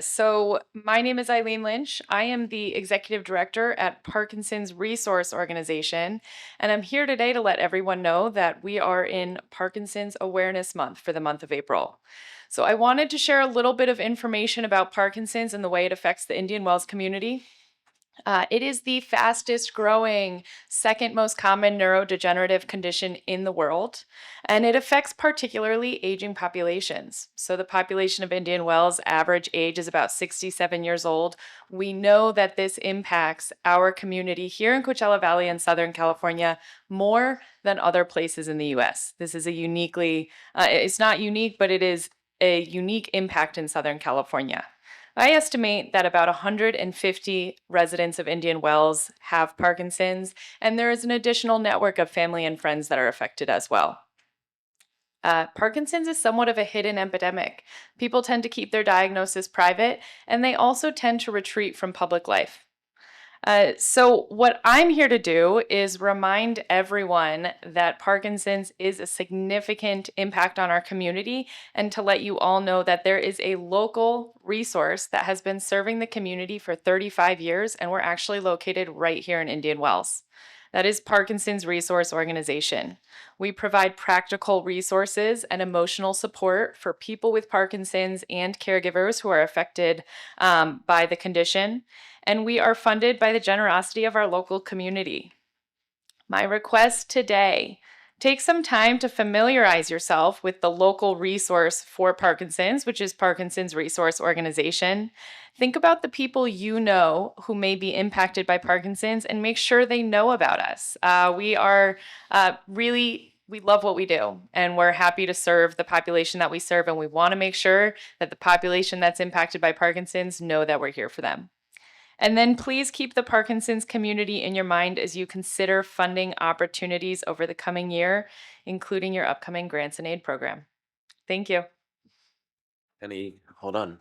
So my name is Eileen Lynch. I am the executive director at Parkinson's Resource Organization, and I'm here today to let everyone know that we are in Parkinson's Awareness Month for the month of April. So I wanted to share a little bit of information about Parkinson's and the way it affects the Indian Wells community. It is the fastest growing, second most common neurodegenerative condition in the world, and it affects particularly aging populations. So the population of Indian Wells average age is about 67 years old. We know that this impacts our community here in Coachella Valley in Southern California more than other places in the US. This is a uniquely, it's not unique, but it is a unique impact in Southern California. I estimate that about 150 residents of Indian Wells have Parkinson's, and there is an additional network of family and friends that are affected as well. Parkinson's is somewhat of a hidden epidemic. People tend to keep their diagnosis private, and they also tend to retreat from public life. So, what I'm here to do is remind everyone that Parkinson's is a significant impact on our community, and to let you all know that there is a local resource that has been serving the community for 35 years, and we're actually located right here in Indian Wells. That is Parkinson's Resource Organization. We provide practical resources and emotional support for people with Parkinson's and caregivers who are affected by the condition. And we are funded by the generosity of our local community. My request today: take some time to familiarize yourself with the local resource for Parkinson's, which is Parkinson's Resource Organization. Think about the people you know who may be impacted by Parkinson's and make sure they know about us. We love what we do, and we're happy to serve the population that we serve, and we want to make sure that the population that's impacted by Parkinson's know that we're here for them. And then please keep the Parkinson's community in your mind as you consider funding opportunities over the coming year, including your upcoming Grants and Aid program. Thank you. Hold on.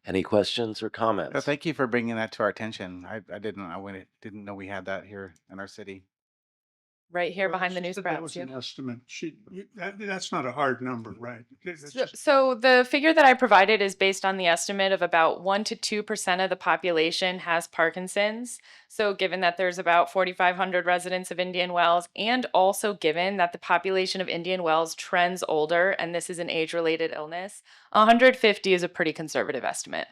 Any questions or comments? Thank you for bringing that to our attention. I didn't know we had that here in our city. Right here behind the She news said that press. was an estimate. That's not a hard number, right? So the figure that I provided is based on the estimate of about 1 to 2% of the population has Parkinson's. So given that there's about 4,500 residents of Indian Wells, and also given that the population of Indian Wells trends older, and this is an age-related illness, 150 is a pretty conservative estimate.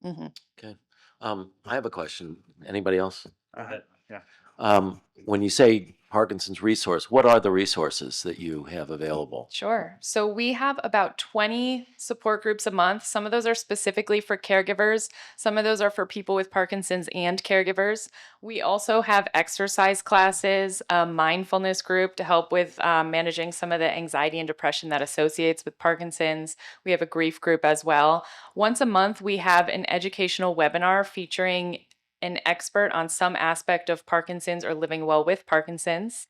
Okay. I have a question. Anybody else? Yeah. When you say Parkinson's resource, what are the resources that you have available? Sure. So we have about 20 support groups a month. Some of those are specifically for caregivers. Some of those are for people with Parkinson's and caregivers. We also have exercise classes, a mindfulness group to help with managing some of the anxiety and depression that associates with Parkinson's. We have a grief group as well. Once a month, we have an educational webinar featuring an expert on some aspect of Parkinson's or living well with Parkinson's.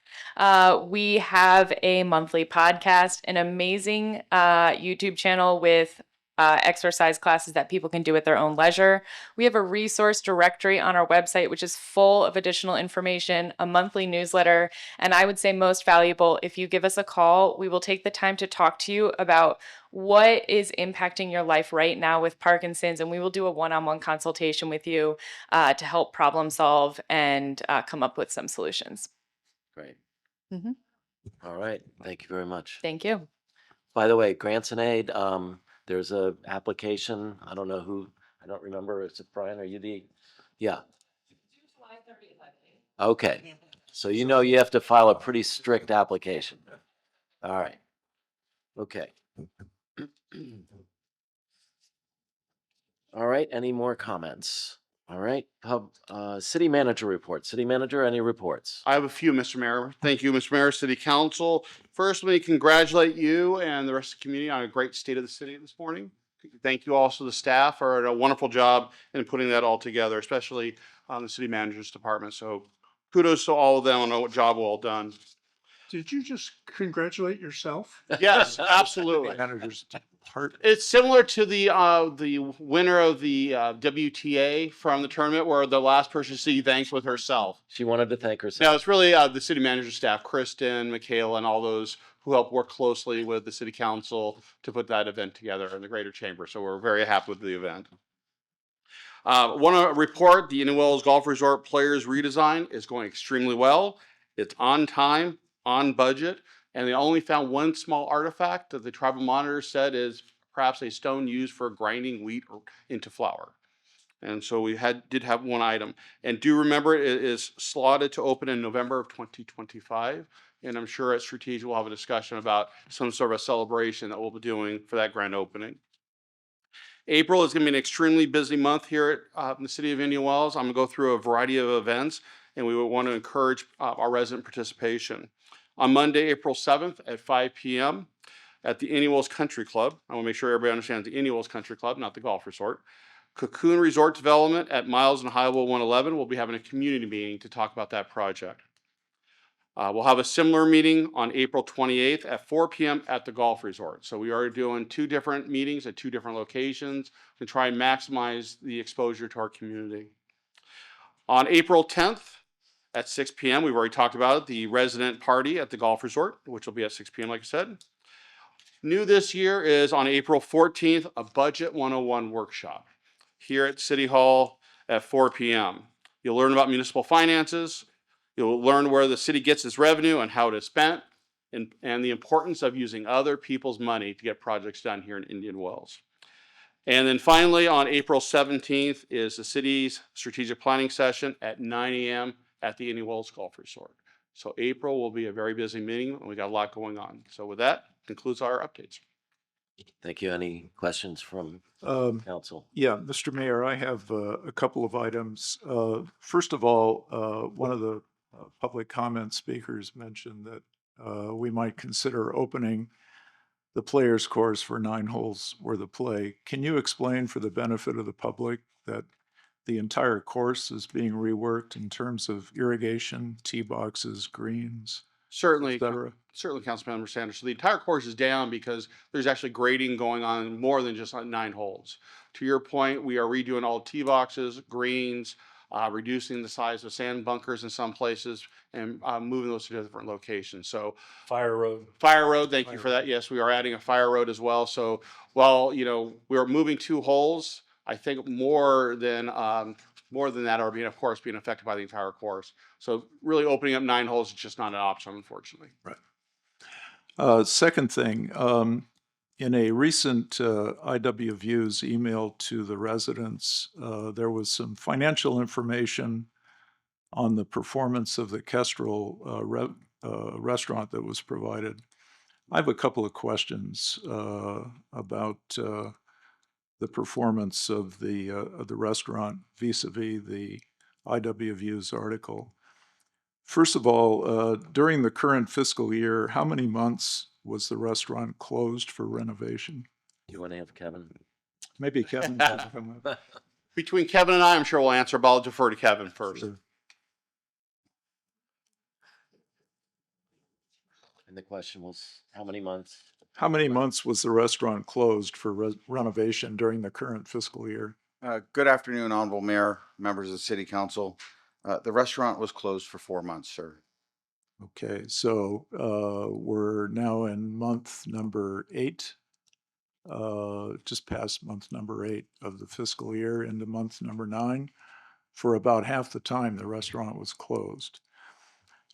We have a monthly podcast, an amazing YouTube channel with exercise classes that people can do at their own leisure. We have a resource directory on our website, which is full of additional information, a monthly newsletter, and I would say most valuable, if you give us a call, we will take the time to talk to you about what is impacting your life right now with Parkinson's, and we will do a one-on-one consultation with you to help problem solve and come up with some solutions. Great. All right. Thank you very much. Thank you. By the way, Grants and Aid, there's a application. I don't know who, I don't remember. Is it Brian? Are you the? Yeah. Okay. So you know you have to file a pretty strict application. All right. Okay. All right. Any more comments? All right. City manager report. City manager, any reports? I have a few, Mr. Mayor. Thank you, Mr. Mayor, City Council. First, let me congratulate you and the rest of the community on a great state of the city this morning. Thank you also the staff for a wonderful job in putting that all together, especially on the city manager's department. So kudos to all of them on a job well done. Did you just congratulate yourself? Yes, absolutely. Manager's part. It's similar to the winner of the WTA from the tournament, where the last person she thanks with herself. She wanted to thank herself. Now it's really the city manager staff, Kristen, Michaela, and all those who helped work closely with the city council to put that event together in the Greater Chamber. So we're very happy with the event. Want to report the Indian Wells Golf Resort Players redesign is going extremely well. It's on time, on budget, and they only found one small artifact that the tribal monitor said is perhaps a stone used for grinding wheat into flour. And so we did have one item. And do remember, it is slotted to open in November of 2025. And I'm sure at Strategic we'll have a discussion about some sort of a celebration that we'll be doing for that grand opening. April is going to be an extremely busy month here at in the city of Indian Wells. I'm going to go through a variety of events, and we would want to encourage our resident participation. On Monday, April 7th at 5 p.m. at the Indian Wells Country Club. I want to make sure everybody understands the Indian Wells Country Club, not the golf resort. Cocoon Resort Development at Miles and Highway 111. We'll be having a community meeting to talk about that project. We'll have a similar meeting on April 28th at 4 p.m. at the golf resort. So we are doing two different meetings at two different locations to try and maximize the exposure to our community. On April 10th at 6 p.m., we've already talked about it, the resident party at the golf resort, which will be at 6 p.m., like I said. New this year is on April 14th, a Budget 101 workshop here at City Hall at 4 p.m. You'll learn about municipal finances. You'll learn where the city gets its revenue and how it is spent, and the importance of using other people's money to get projects done here in Indian Wells. And then finally, on April 17th is the city's strategic planning session at 9 a.m. at the Indian Wells Golf Resort. So April will be a very busy meeting, and we got a lot going on. So with that, concludes our updates. Thank you. Any questions from council? Yeah, Mr. Mayor, I have a couple of items. First of all, one of the public comment speakers mentioned that we might consider opening the players course for 9 holes worth of play. Can you explain for the benefit of the public that the entire course is being reworked in terms of irrigation, tee boxes, greens, Certainly, et cetera? certainly, Councilmember Sanders. So the entire course is down because there's actually grading going on more than just on 9 holes. To your point, we are redoing all tee boxes, greens, reducing the size of sand bunkers in some places, and moving those to different locations. So Fire road. Fire road, thank you for that. Yes, we are adding a fire road as well. So while, you know, we are moving 2 holes, I think more than that are being, of course, being affected by the entire course. So really opening up 9 holes is just not an option, unfortunately. Right. Second thing, in a recent IW Views email to the residents, there was some financial information on the performance of the Kestrel restaurant that was provided. I have a couple of questions about the performance of the restaurant vis-a-vis the IW Views article. First of all, during the current fiscal year, how many months was the restaurant closed for renovation? You want to have Kevin? Maybe Kevin can come up. Between Kevin and I'm sure we'll answer, but I'll defer to Kevin first. Sure. And the question was, how many months? How many months was the restaurant closed for renovation during the current fiscal year? Good afternoon, Honorable Mayor, members of the City Council. The restaurant was closed for 4 months, sir. Okay, so we're now in month number 8, just past month number 8 of the fiscal year into month number 9. For about half the time, the restaurant was closed.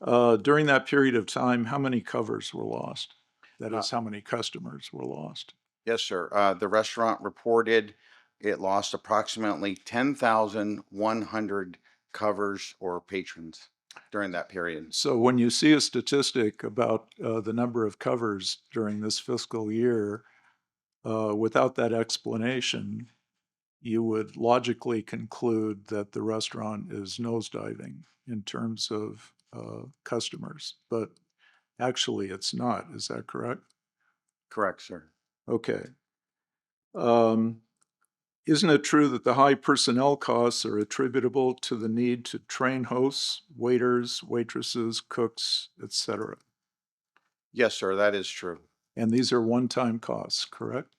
During that period of time, how many covers were lost? That is, how many customers were lost? Yes, sir. The restaurant reported it lost approximately 10,100 covers or patrons during that period. So when you see a statistic about the number of covers during this fiscal year, without that explanation, you would logically conclude that the restaurant is nosediving in terms of customers, but actually it's not. Is that correct? Correct, sir. Okay. Isn't it true that the high personnel costs are attributable to the need to train hosts, waiters, waitresses, cooks, etc.? Yes, sir, that is true. And these are one-time costs, correct?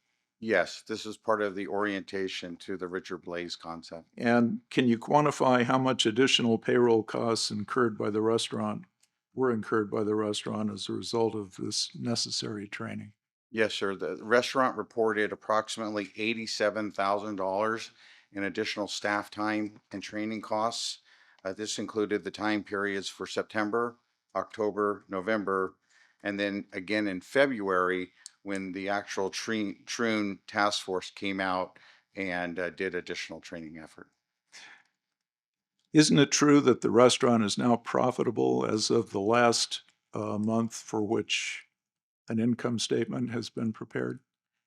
Yes, this is part of the orientation to the Richard Blaze concept. And can you quantify how much additional payroll costs were incurred by the restaurant as a result of this necessary training? Yes, sir. The restaurant reported approximately $87,000 in additional staff time and training costs. This included the time periods for September, October, November, and then again in February when the actual Troon task force came out and did additional training effort. Isn't it true that the restaurant is now profitable as of the last month for which an income statement has been prepared?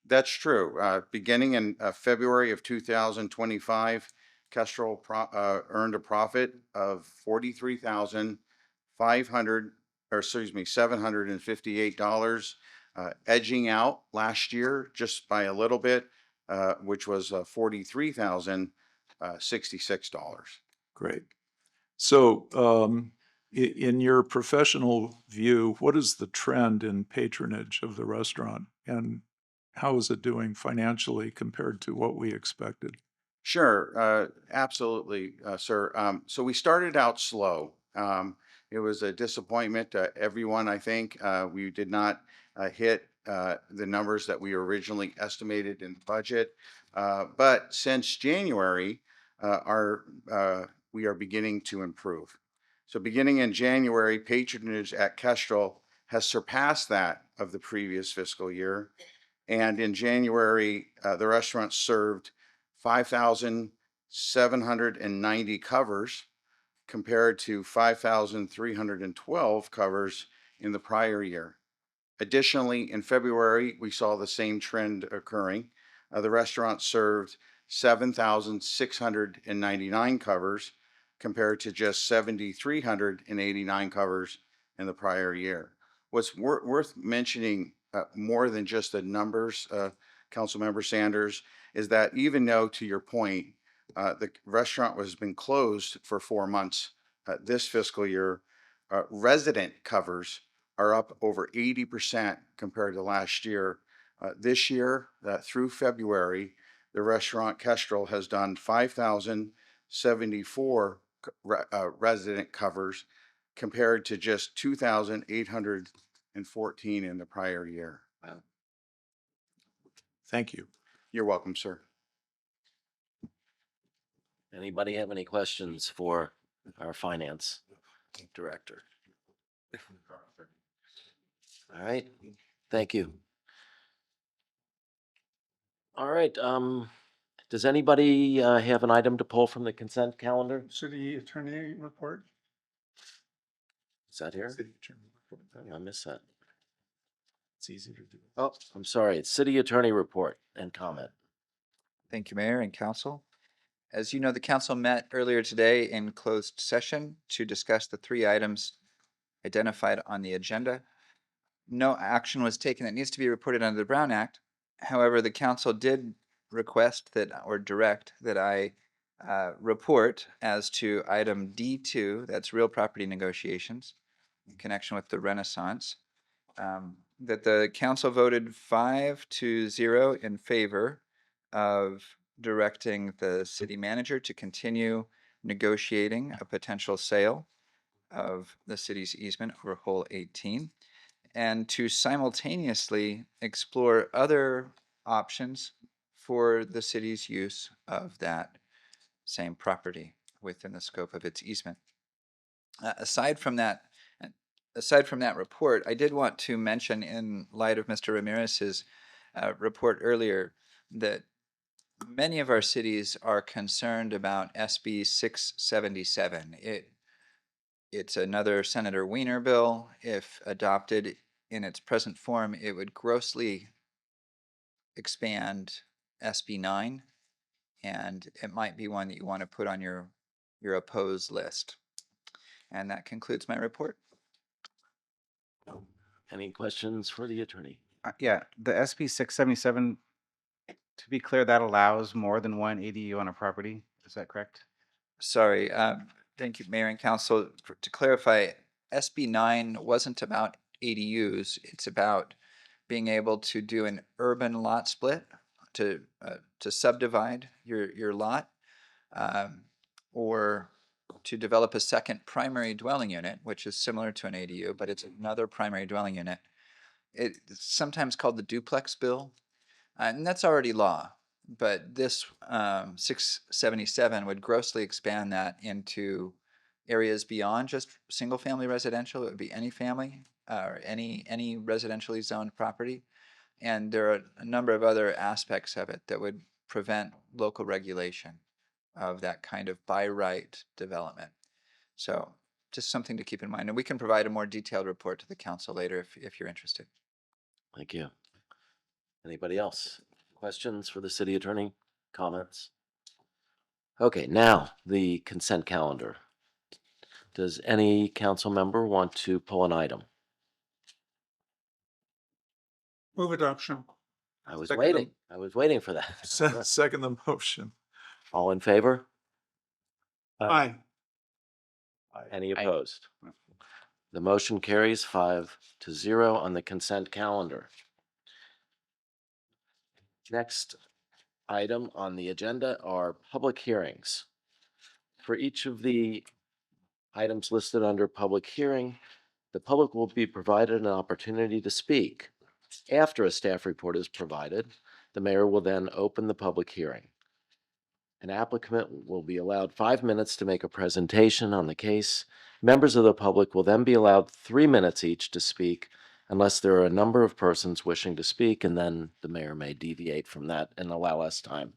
That's true. Beginning in February of 2025, Kestrel earned a profit of $758, edging out last year just by a little bit, which was $43,066. Great. So, in your professional view, what is the trend in patronage of the restaurant, and how is it doing financially compared to what we expected? Sure, absolutely, sir. So we started out slow. It was a disappointment to everyone, I think. We did not hit the numbers that we originally estimated in the budget. But since January, we are beginning to improve. So beginning in January, patronage at Kestrel has surpassed that of the previous fiscal year. And in January, the restaurant served 5,790 covers compared to 5,312 covers in the prior year. Additionally, in February, we saw the same trend occurring. The restaurant served 7,699 covers compared to just 7,389 covers in the prior year. What's worth mentioning more than just the numbers, Councilmember Sanders, is that even though, to your point, the restaurant has been closed for 4 months this fiscal year, resident covers are up over 80% compared to last year. This year, through February, the restaurant Kestrel has done 5,074 resident covers compared to just 2,814 in the prior year. Thank you. You're welcome, sir. Anybody have any questions for our finance director? All right, thank you. All right, does anybody have an item to pull from the consent calendar? City attorney report. Is that here? City attorney report. Oh, I missed that. It's easy to do. Oh, I'm sorry. It's city attorney report and comment. Thank you, Mayor and Council. As you know, the council met earlier today in closed session to discuss the 3 items identified on the agenda. No action was taken that needs to be reported under the Brown Act. However, the council did request that or direct that I report as to item D2, that's real property negotiations in connection with the Renaissance, that the council voted 5-0 in favor of directing the city manager to continue negotiating a potential sale of the city's easement over hole 18 and to simultaneously explore other options for the city's use of that same property within the scope of its easement. Aside from that report, I did want to mention, in light of Mr. Ramirez's report earlier, that many of our cities are concerned about SB 677. It's another Senator Wiener bill. If adopted in its present form, it would grossly expand SB 9, and it might be one that you want to put on your opposed list. And that concludes my report. Any questions for the attorney? Yeah, the SB 677, to be clear, that allows more than one ADU on a property. Is that correct? Sorry. Thank you, Mayor and Council. To clarify, SB 9 wasn't about ADUs. It's about being able to do an urban lot split, to subdivide your lot, or to develop a second primary dwelling unit, which is similar to an ADU, but it's another primary dwelling unit. It's sometimes called the duplex bill, and that's already law. But this 677 would grossly expand that into areas beyond just single-family residential. It would be any family or any residentially zoned property. And there are a number of other aspects of it that would prevent local regulation of that kind of by right development. So just something to keep in mind. And we can provide a more detailed report to the council later if you're interested. Thank you. Anybody else? Questions for the city attorney? Comments? Okay, now the consent calendar. Does any council member want to pull an item? Move adoption. I was Second waiting. I was waiting for that. Second the motion. All in favor? Aye. Any opposed? The motion carries 5-0 on the consent calendar. Next item on the agenda are public hearings. For each of the items listed under public hearing, the public will be provided an opportunity to speak. After a staff report is provided, the mayor will then open the public hearing. An applicant will be allowed 5 minutes to make a presentation on the case. Members of the public will then be allowed 3 minutes each to speak unless there are a number of persons wishing to speak, and then the mayor may deviate from that and allow less time.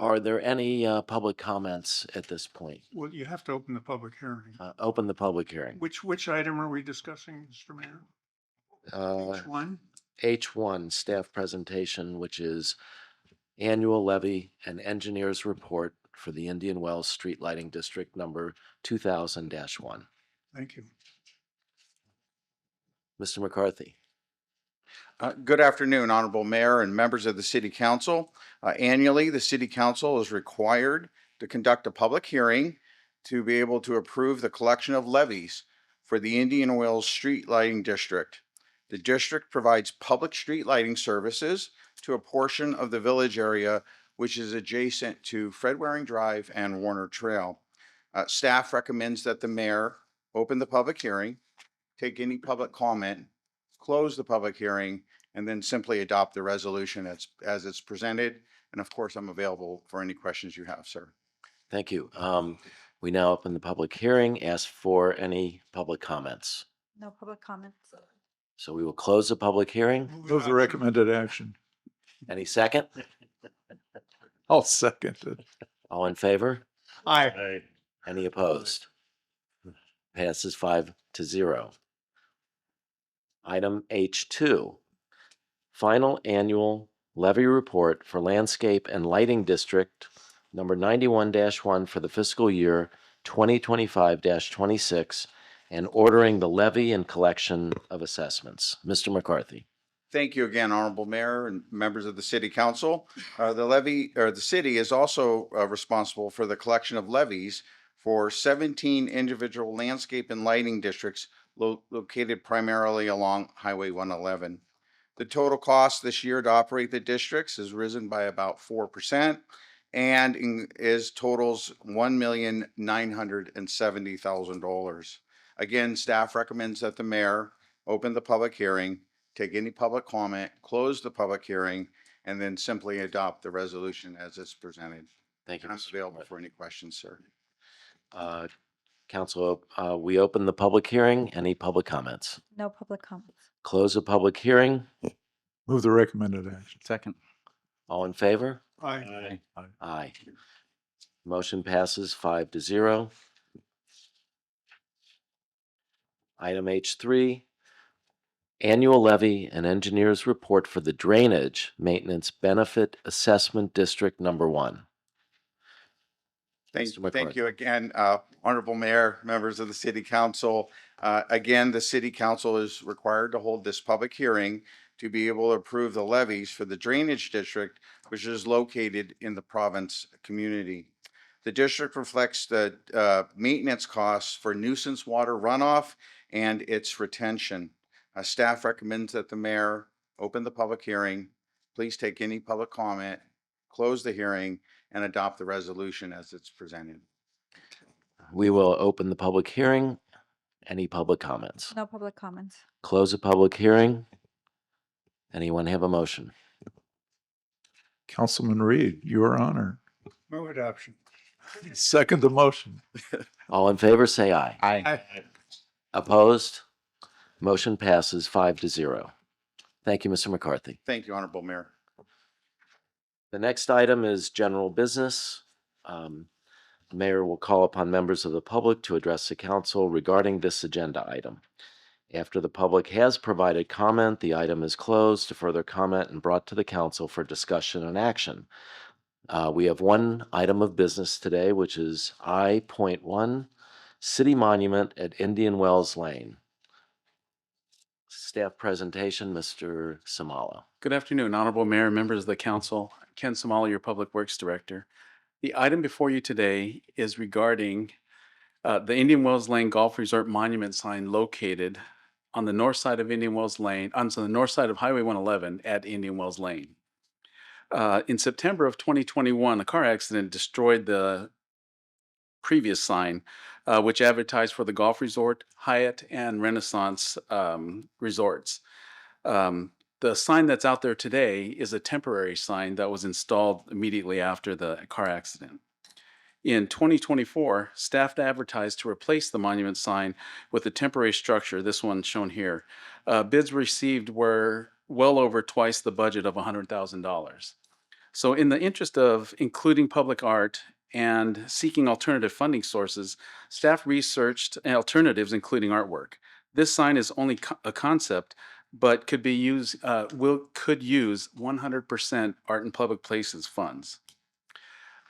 Are there any public comments at this point? Well, you have to open the public hearing. Open the public hearing. Which item are we discussing, Mr. Mayor? Which one? H1, staff presentation, which is annual levy and engineer's report for the Indian Wells Street Lighting District number 2000-1. Thank you. Mr. McCarthy. Good afternoon, Honorable Mayor and members of the City Council. Annually, the City Council is required to conduct a public hearing to be able to approve the collection of levies for the Indian Wells Street Lighting District. The district provides public street lighting services to a portion of the village area which is adjacent to Fred Waring Drive and Warner Trail. Staff recommends that the mayor open the public hearing, take any public comment, close the public hearing, and then simply adopt the resolution as it's presented. And of course, I'm available for any questions you have, sir. Thank you. We now open the public hearing. Ask for any public comments. No public comments. So we will close the public hearing. Move the recommended action. Any second? I'll second it. All in favor? Aye. Any opposed? Passes 5-0. Item H2, final annual levy report for landscape and lighting district number 91-1 for the fiscal year 2025-26 and ordering the levy and collection of assessments. Mr. McCarthy. Thank you again, Honorable Mayor and members of the City Council. The city is also responsible for the collection of levies for 17 individual landscape and lighting districts located primarily along Highway 111. The total cost this year to operate the districts has risen by about 4% and totals $1,970,000. Again, staff recommends that the mayor open the public hearing, take any public comment, close the public hearing, and then simply adopt the resolution as it's presented. Thank you. I'm available for any questions, sir. Council, we open the public hearing. Any public comments? No public comments. Close the public hearing. Move the recommended action. Second. All in favor? Aye. Aye. Motion passes 5-0. Item H3, annual levy and engineer's report for the Drainage Maintenance Benefit Assessment District number 1. Mr. McCarthy. Thank you again, Honorable Mayor, members of the City Council. Again, the City Council is required to hold this public hearing to be able to approve the levies for the Drainage District, which is located in the province community. The district reflects the maintenance costs for nuisance water runoff and its retention. Staff recommends that the mayor open the public hearing, please take any public comment, close the hearing, and adopt the resolution as it's presented. We will open the public hearing. Any public comments? No public comments. Close the public hearing. Anyone have a motion? Councilman Reed, your honor. Move adoption. Second the motion. All in favor, say aye. Aye. Opposed? Motion passes 5-0. Thank you, Mr. McCarthy. Thank you, Honorable Mayor. The next item is general business. The mayor will call upon members of the public to address the council regarding this agenda item. After the public has provided comment, the item is closed to further comment and brought to the council for discussion and action. We have one item of business today, which is I.1, City Monument at Indian Wells Lane. Staff presentation, Mr. Samala. Good afternoon, Honorable Mayor, members of the council. Ken Samala, your Public Works Director. The item before you today is regarding the Indian Wells Lane Golf Resort Monument sign located on the north side of Indian Wells Lane, on the north side of Highway 111 at Indian Wells Lane. In September of 2021, a car accident destroyed the previous sign, which advertised for the golf resort, Hyatt, and Renaissance resorts. The sign that's out there today is a temporary sign that was installed immediately after the car accident. In 2024, staff advertised to replace the monument sign with a temporary structure, this one shown here. Bids received were well over twice the budget of $100,000. So in the interest of including public art and seeking alternative funding sources, staff researched alternatives including artwork. This sign is only a concept, but could use 100% Art in Public Places funds.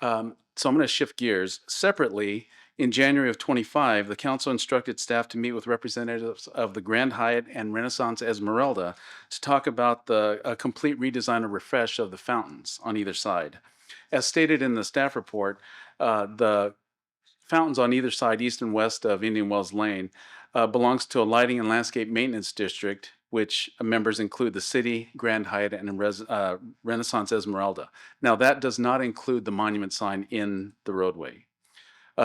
So I'm going to shift gears. Separately, in January of 25, the council instructed staff to meet with representatives of the Grand Hyatt and Renaissance Esmeralda to talk about the complete redesign or refresh of the fountains on either side. As stated in the staff report, the fountains on either side, east and west of Indian Wells Lane, belongs to a lighting and landscape maintenance district, which members include the city, Grand Hyatt, and Renaissance Esmeralda. Now, that does not include the monument sign in the roadway.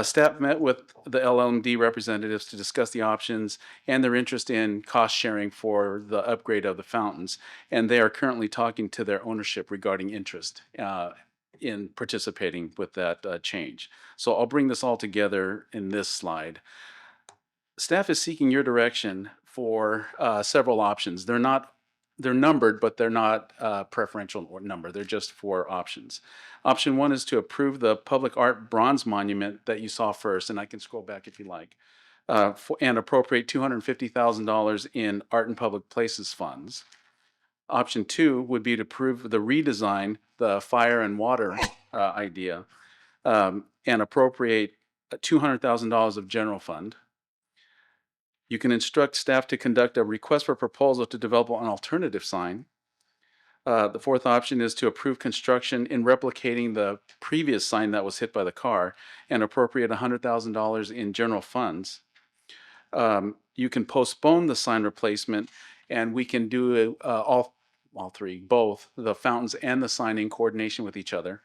Staff met with the LLMD representatives to discuss the options and their interest in cost sharing for the upgrade of the fountains, and they are currently talking to their ownership regarding interest in participating with that change. So I'll bring this all together in this slide. Staff is seeking your direction for several options. They're numbered, but they're not preferential number. They're just 4 options. Option 1 is to approve the public art bronze monument that you saw first, and I can scroll back if you like, and appropriate $250,000 in Art in Public Places funds. Option 2 would be to approve the redesign, the fire and water idea, and appropriate $200,000 of general fund. You can instruct staff to conduct a request for proposal to develop an alternative sign. The 4th option is to approve construction in replicating the previous sign that was hit by the car and appropriate $100,000 in general funds. You can postpone the sign replacement, and we can do all 3, both the fountains and the sign in coordination with each other.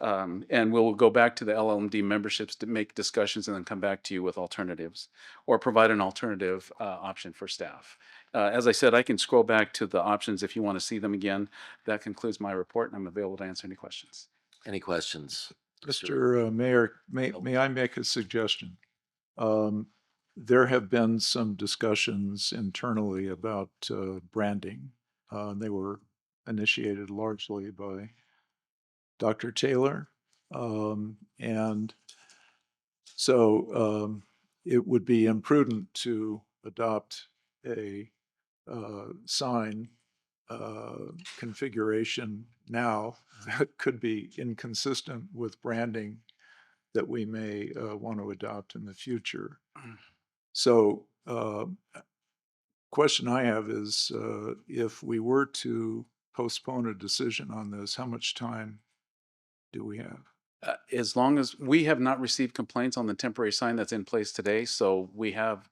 And we'll go back to the LLMD memberships to make discussions and then come back to you with alternatives or provide an alternative option for staff. As I said, I can scroll back to the options if you want to see them again. That concludes my report, and I'm available to answer any questions. Any questions? Mr. Mayor, may I make a suggestion? There have been some discussions internally about branding. They were initiated largely by Dr. Taylor. And so it would be imprudent to adopt a sign configuration now that could be inconsistent with branding that we may want to adopt in the future. So question I have is if we were to postpone a decision on this, how much time do we have? As long as we have not received complaints on the temporary sign that's in place today, so we have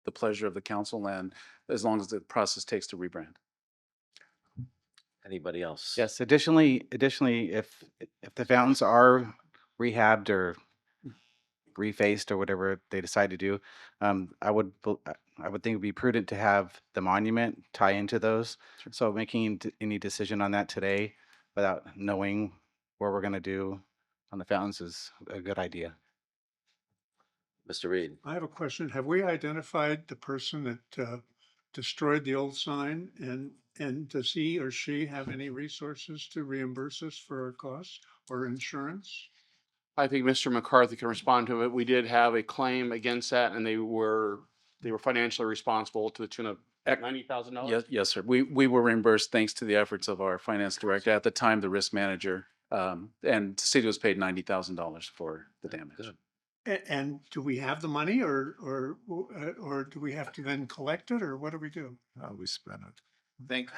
the pleasure of the council, and as long as the process takes to rebrand. Anybody else? Yes. Additionally, if the fountains are rehabbed or refaced or whatever they decide to do, I would think it'd be prudent to have the monument tie into those. So making any decision on that today without knowing what we're going to do on the fountains is a good idea. Mr. Reed. I have a question. Have we identified the person that destroyed the old sign, and does he or she have any resources to reimburse us for our costs or insurance? I think Mr. McCarthy can respond to it. We did have a claim against that, and they were financially responsible to the tune of $90,000. Yes, sir. We were reimbursed thanks to the efforts of our finance director at the time, the risk manager, and the city was paid $90,000 for the damage. And do we have the money, or do we have to then collect it, or what do we do? We spend it. Thank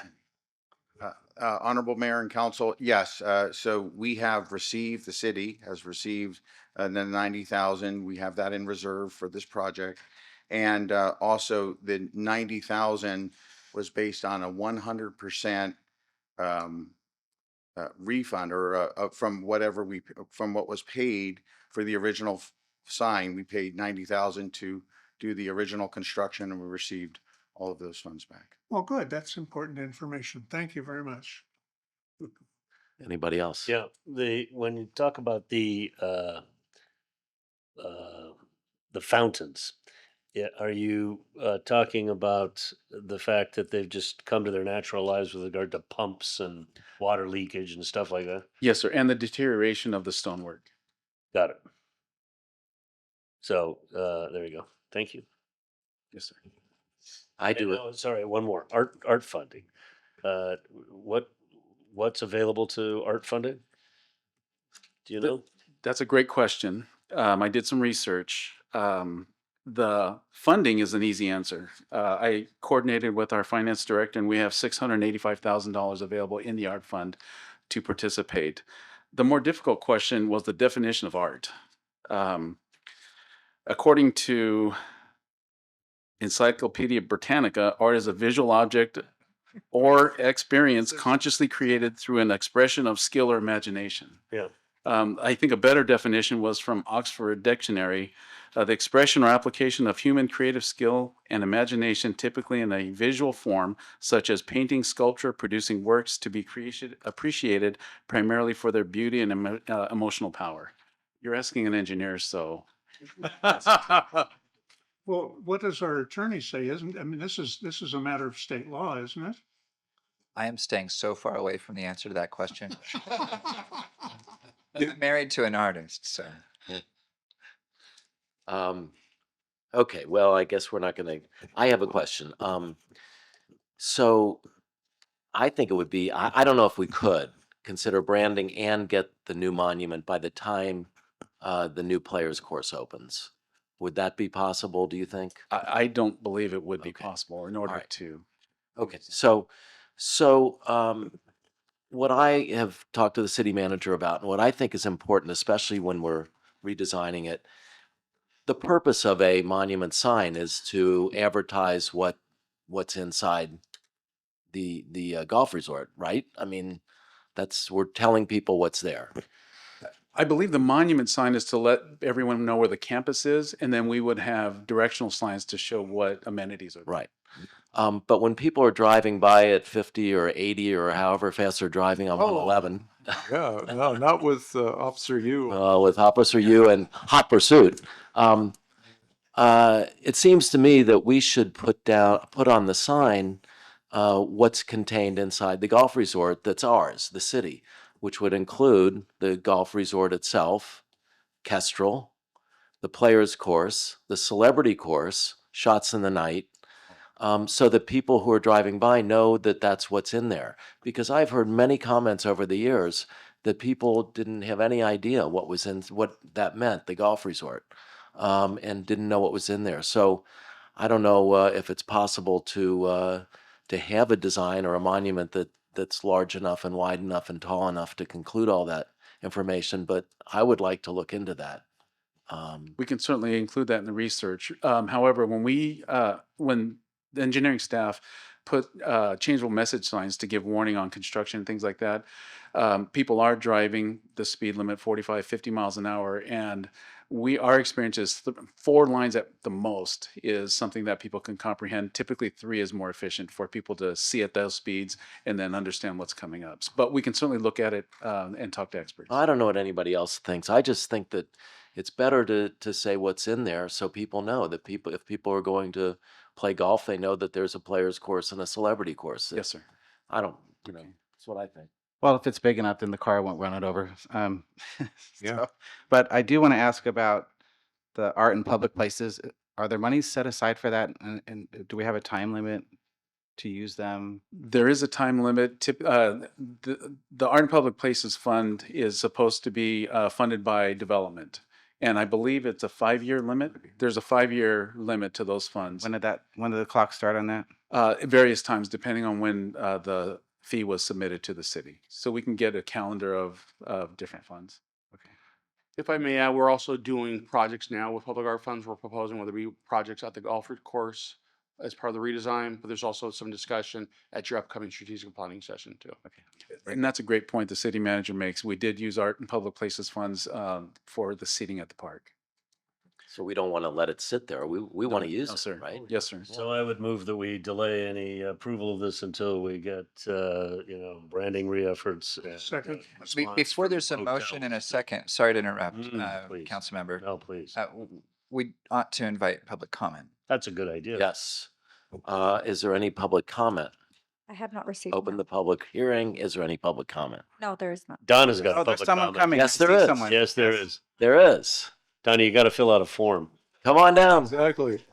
Honorable Mayor and Council. Yes, so we have received, the city has received the 90,000. We have that in reserve for this project. And also the 90,000 was based on a 100% refund or from whatever from what was paid for the original sign. We paid 90,000 to do the original construction, and we received all of those funds back. Well, good. That's important information. Thank you very much. Anybody else? Yeah, when you talk about the fountains, yeah, are you talking about the fact that they've just come to their natural lives with regard to pumps and water leakage and stuff like that? Yes, sir. And the deterioration of the stonework. Got it. So there you go. Thank you. Yes, sir. I do it. Oh, sorry, one more. Art funding. What's available to art funding? Do you know? That's a great question. I did some research. The funding is an easy answer. I coordinated with our finance director, and we have $685,000 available in the art fund to participate. The more difficult question was the definition of art. According to Encyclopedia Britannica, art is a visual object or experience consciously created through an expression of skill or imagination. Yeah. I think a better definition was from Oxford Dictionary. The expression or application of human creative skill and imagination, typically in a visual form, such as painting, sculpture, producing works to be appreciated primarily for their beauty and emotional power. You're asking an engineer, so. Well, what does our attorney say? This is a matter of state law, isn't it? I am staying so far away from the answer to that question. I'm married to an artist, so. Okay, well, I guess we're not gonna, I have a question. So I think it would be, I don't know if we could consider branding and get the new monument by the time the new players course opens. Would that be possible, do you think? I don't believe it would be possible in order Alright. to. Okay, so what I have talked to the city manager about, and what I think is important, especially when we're redesigning it, the purpose of a monument sign is to advertise what's inside the golf resort, right? I mean, we're telling people what's there. I believe the monument sign is to let everyone know where the campus is, and then we would have directional signs to show what amenities are there. Right. But when people are driving by at 50 or 80 or however fast they're driving on 111, Yeah, no, not with Officer Yu. with Officer U and Hot Pursuit, it seems to me that we should put on the sign what's contained inside the golf resort that's ours, the city, which would include the golf resort itself, Kestrel, the players course, the celebrity course, Shots in the Night, so that people who are driving by know that that's what's in there. Because I've heard many comments over the years that people didn't have any idea what that meant, the golf resort, and didn't know what was in there. So I don't know if it's possible to have a design or a monument that's large enough and wide enough and tall enough to conclude all that information, but I would like to look into that. We can certainly include that in the research. However, when the engineering staff put changeable message signs to give warning on construction and things like that, people are driving the speed limit 45, 50 miles an hour, and our experience is 4 lines at the most is something that people can comprehend. Typically 3 is more efficient for people to see at those speeds and then understand what's coming up. But we can certainly look at it and talk to experts. I don't know what anybody else thinks. I just think that it's better to say what's in there so people know that if people are going to play golf, they know that there's a players course and a celebrity course. Yes, sir. That's what I think. Well, if it's big enough, then the car won't run it over. Yeah. But I do want to ask about the art in public places. Are there monies set aside for that? And do we have a time limit to use them? There is a time limit. The Art in Public Places Fund is supposed to be funded by development. And I believe it's a 5-year limit. There's a 5-year limit to those funds. When did the clock start on that? At various times, depending on when the fee was submitted to the city. So we can get a calendar of different funds. Okay. If I may add, we're also doing projects now with public art funds. We're proposing whether it be projects at the golf course as part of the redesign, but there's also some discussion at your upcoming strategic planning session too. And that's a great point the city manager makes. We did use art and public places funds for the seating at the park. So we don't want to let it sit there. We want to use No, it, sir. right? Yes, sir. So I would move that we delay any approval of this until we get, branding re-efforts. and, Second. response Before from there's a motion in a hotels. second, sorry to interrupt, Please. council member. No, please. We ought to invite public comment. That's a good idea. Yes. Is there any public comment? I have not received. Open the public hearing. Is there any public comment? No, there is not. Donna's got Oh, a there's public someone comment. coming. Yes, I there see is. someone. Yes, there is. There is. Donna, you got to fill out a form. Come on down. Exactly.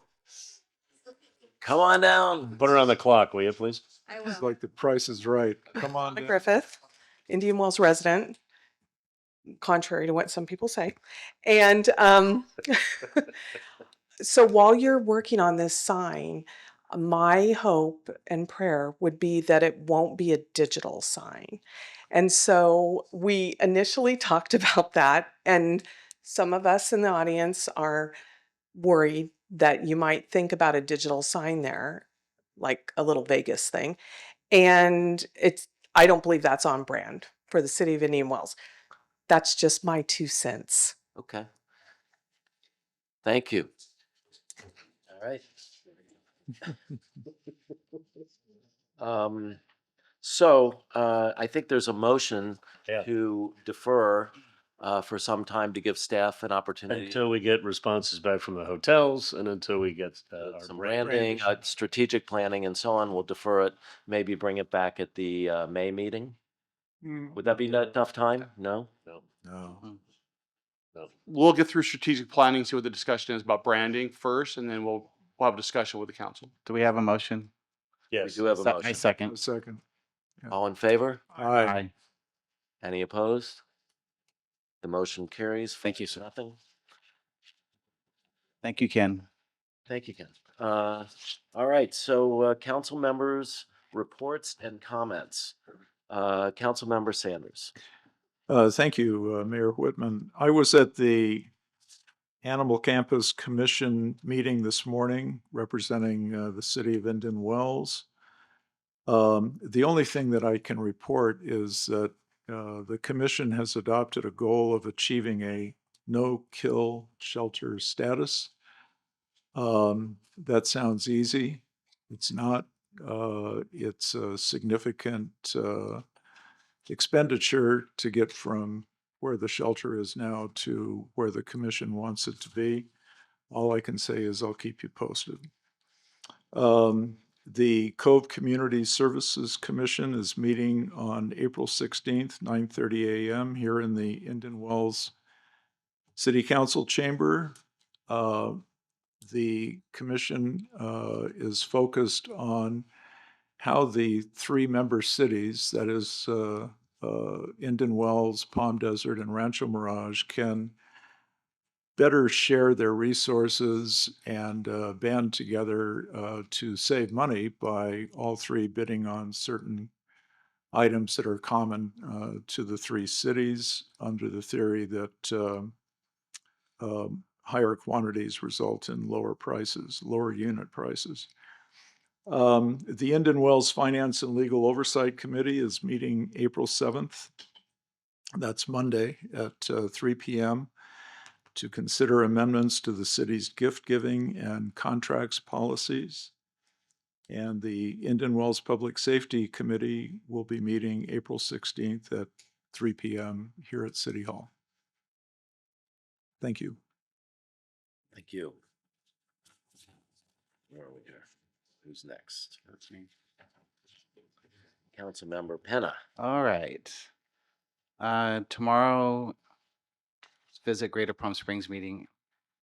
Come on down. Put her on the clock, will you, please? I It's will. like the price is right. Come on. Donna down. Griffith, Indian Wells resident, contrary to what some people say. And so while you're working on this sign, my hope and prayer would be that it won't be a digital sign. And so we initially talked about that, and some of us in the audience are worried that you might think about a digital sign there, like a little Vegas thing. And I don't believe that's on brand for the city of Indian Wells. That's just my 2 cents. Okay. Thank you. All right. I think there's a motion Yeah. to defer for some time to give staff an opportunity. Until we get responses back from the hotels and until we get our Some branding. branding, strategic planning and so on. We'll defer it, maybe bring it back at the May meeting. Would that be enough time? No? No. No. We'll get through strategic planning, see what the discussion is about branding first, and then we'll have a discussion with the council. Do we have a motion? We Yes. do have a I motion. A second. second. All in favor? Aye. Any opposed? The motion carries. Thank you, sir. Nothing. Thank you, Ken. Thank you, Ken. All right, so council members' reports and comments. Council member Sanders. Thank you, Mayor Whitman. I was at the Animal Campus Commission meeting this morning representing the city of Indian Wells. The only thing that I can report is that the commission has adopted a goal of achieving a no-kill shelter status. That sounds easy. It's not. It's a significant expenditure to get from where the shelter is now to where the commission wants it to be. All I can say is I'll keep you posted. The Cove Community Services Commission is meeting on April 16th, 9:30 a.m. here in the Indian Wells City Council chamber. The commission is focused on how the 3 member cities, that is Indian Wells, Palm Desert, and Rancho Mirage, can better share their resources and band together to save money by all 3 bidding on certain items that are common to the 3 cities under the theory that higher quantities result in lower prices, lower unit prices. The Indian Wells Finance and Legal Oversight Committee is meeting April 7th. That's Monday at 3 p.m. to consider amendments to the city's gift giving and contracts policies. And the Indian Wells Public Safety Committee will be meeting April 16th at 3 p.m. here at City Hall. Thank you. Thank you. Where are we here? Who's next? That's me. Councilmember Penna. All right. Tomorrow, visit Greater Palm Springs meeting.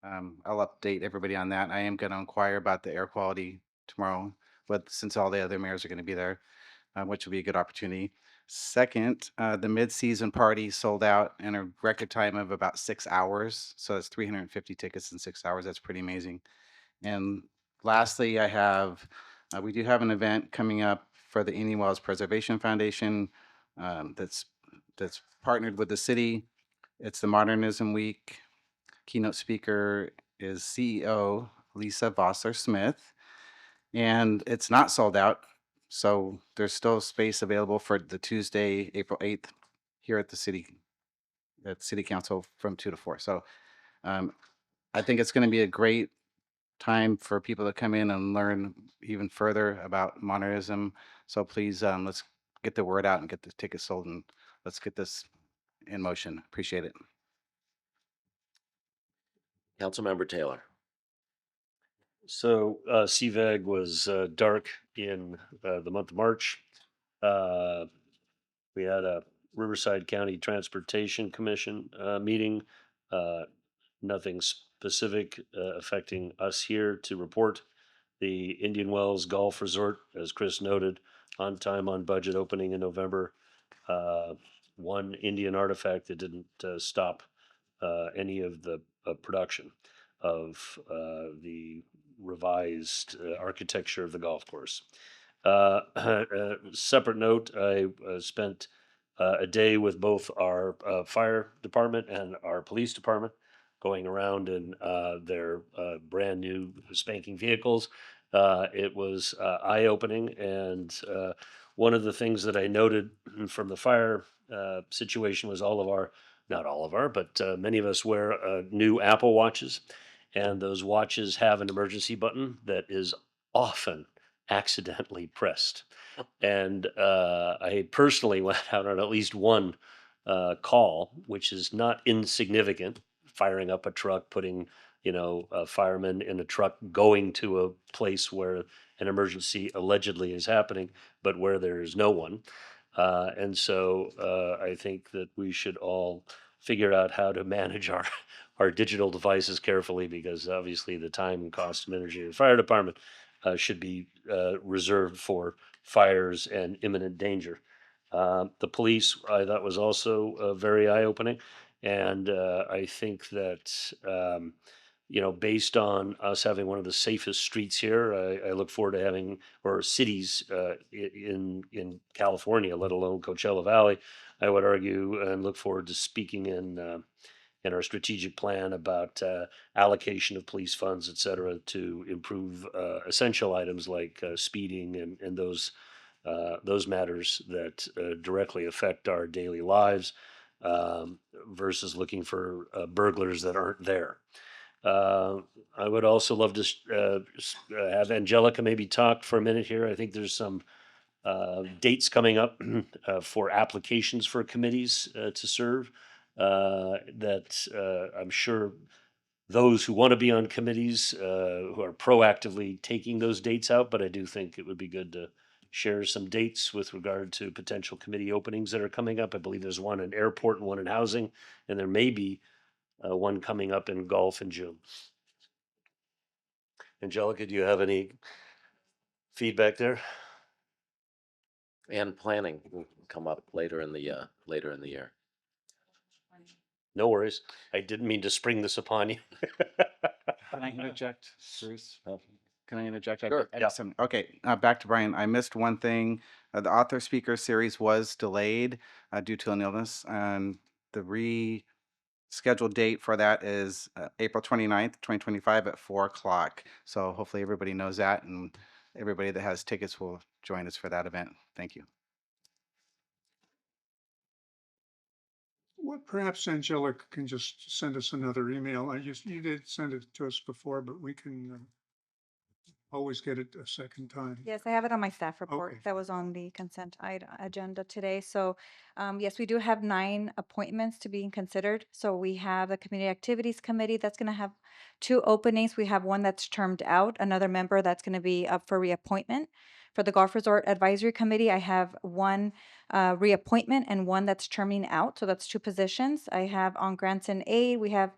I'll update everybody on that. I am going to inquire about the air quality tomorrow, but since all the other mayors are going to be there, which will be a good opportunity. Second, the mid-season party sold out in a record time of about 6 hours. So that's 350 tickets in 6 hours. That's pretty amazing. And lastly, we do have an event coming up for the Indian Wells Preservation Foundation that's partnered with the city. It's the Modernism Week. Keynote speaker is CEO Lisa Vossler Smith, and it's not sold out. So there's still space available for the Tuesday, April 8th, here at the City Council from 2 to 4. So I think it's going to be a great time for people to come in and learn even further about modernism. So please, let's get the word out and get the tickets sold, and let's get this in motion. Appreciate it. Councilmember Taylor. So CVAG was dark in the month of March. We had a Riverside County Transportation Commission meeting. Nothing specific affecting us here to report. The Indian Wells Golf Resort, as Chris noted, on time, on budget, opening in November. One Indian artifact that didn't stop any of the production of the revised architecture of the golf course. Separate note, I spent a day with both our fire department and our police department, going around in their brand new spanking vehicles. It was eye-opening, and one of the things that I noted from the fire situation was not all of our, but many of us wear new Apple Watches, and those watches have an emergency button that is often accidentally pressed. And I personally went out on at least one call, which is not insignificant, firing up a truck, putting a fireman in a truck, going to a place where an emergency allegedly is happening, but where there is no one. And so I think that we should all figure out how to manage our digital devices carefully, because obviously the time and cost and energy of the fire department should be reserved for fires and imminent danger. The police, I thought, was also very eye-opening, and I think that based on us having one of the safest streets here, I look forward to having, or cities in California, let alone Coachella Valley, I would argue, and look forward to speaking in our strategic plan about allocation of police funds, et cetera, to improve essential items like speeding and those matters that directly affect our daily lives, versus looking for burglars that aren't there. I would also love to have Angelica maybe talk for a minute here. I think there's some dates coming up for applications for committees to serve, that I'm sure those who want to be on committees who are proactively taking those dates out, but I do think it would be good to share some dates with regard to potential committee openings that are coming up. I believe there's one in airport and one in housing, and there may be one coming up in golf in June. Angelica, do you have any feedback there? And planning will come up later in the year. No worries. I didn't mean to spring this upon you. Can I interject, Bruce? Can I interject? Sure. Okay, back to Brian. I missed one thing. The author speaker series was delayed due to an illness, and the rescheduled date for that is April 29th, 2025 at 4 o'clock. So hopefully everybody knows that, and everybody that has tickets will join us for that event. Thank you. Well, perhaps Angelica can just send us another email. You did send it to us before, but we can always get it a second time. Yes, I have it on my staff report. Okay. That was on the consent agenda today. So, yes, we do have 9 appointments to be considered. So we have the Community Activities Committee that's going to have 2 openings. We have one that's termed out, another member that's going to be up for reappointment. For the Golf Resort Advisory Committee, I have 1 reappointment and 1 that's terming out. So that's 2 positions. I have on Grants and Aid, we have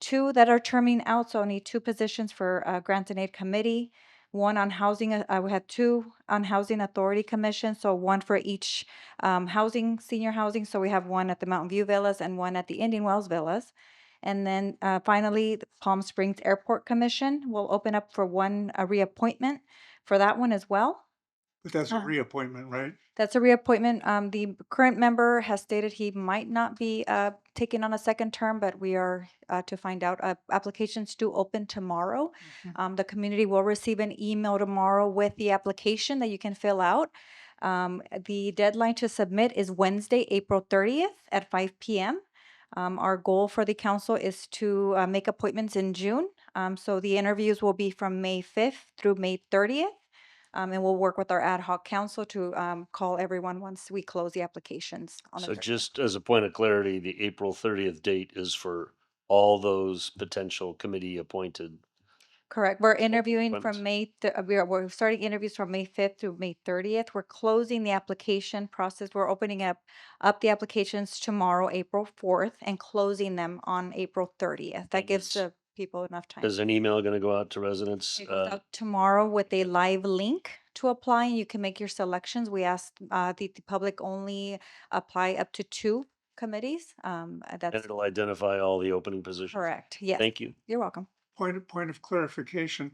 2 that are terming out. So I need 2 positions for Grants and Aid Committee. 1 on housing, we had 2 on Housing Authority Commission, so 1 for each senior housing. So we have 1 at the Mountain View Villas and 1 at the Indian Wells Villas. And then finally, the Palm Springs Airport Commission will open up for 1 reappointment for that one as well. But that's a reappointment, right? That's a reappointment. The current member has stated he might not be taking on a second term, but we are to find out. Applications do open tomorrow. The community will receive an email tomorrow with the application that you can fill out. The deadline to submit is Wednesday, April 30th at 5 p.m. Our goal for the council is to make appointments in June. So the interviews will be from May 5th through May 30th. And we'll work with our ad hoc council to call everyone once we close the applications on the So 30th. just as a point of clarity, the April 30th date is for all those potential committee appointed. Correct. We're interviewing appointments. from we're starting interviews from May 5th through May 30th. We're closing the application process. We're opening up the applications tomorrow, April 4th, and closing them on April 30th. That gives the people enough time. Is an email going to go out to residents? It goes out tomorrow with a live link to apply. You can make your selections. We asked the public only apply up to 2 committees. And That's it'll identify all the opening positions. correct. Yes. Thank you. You're welcome. Point of clarification,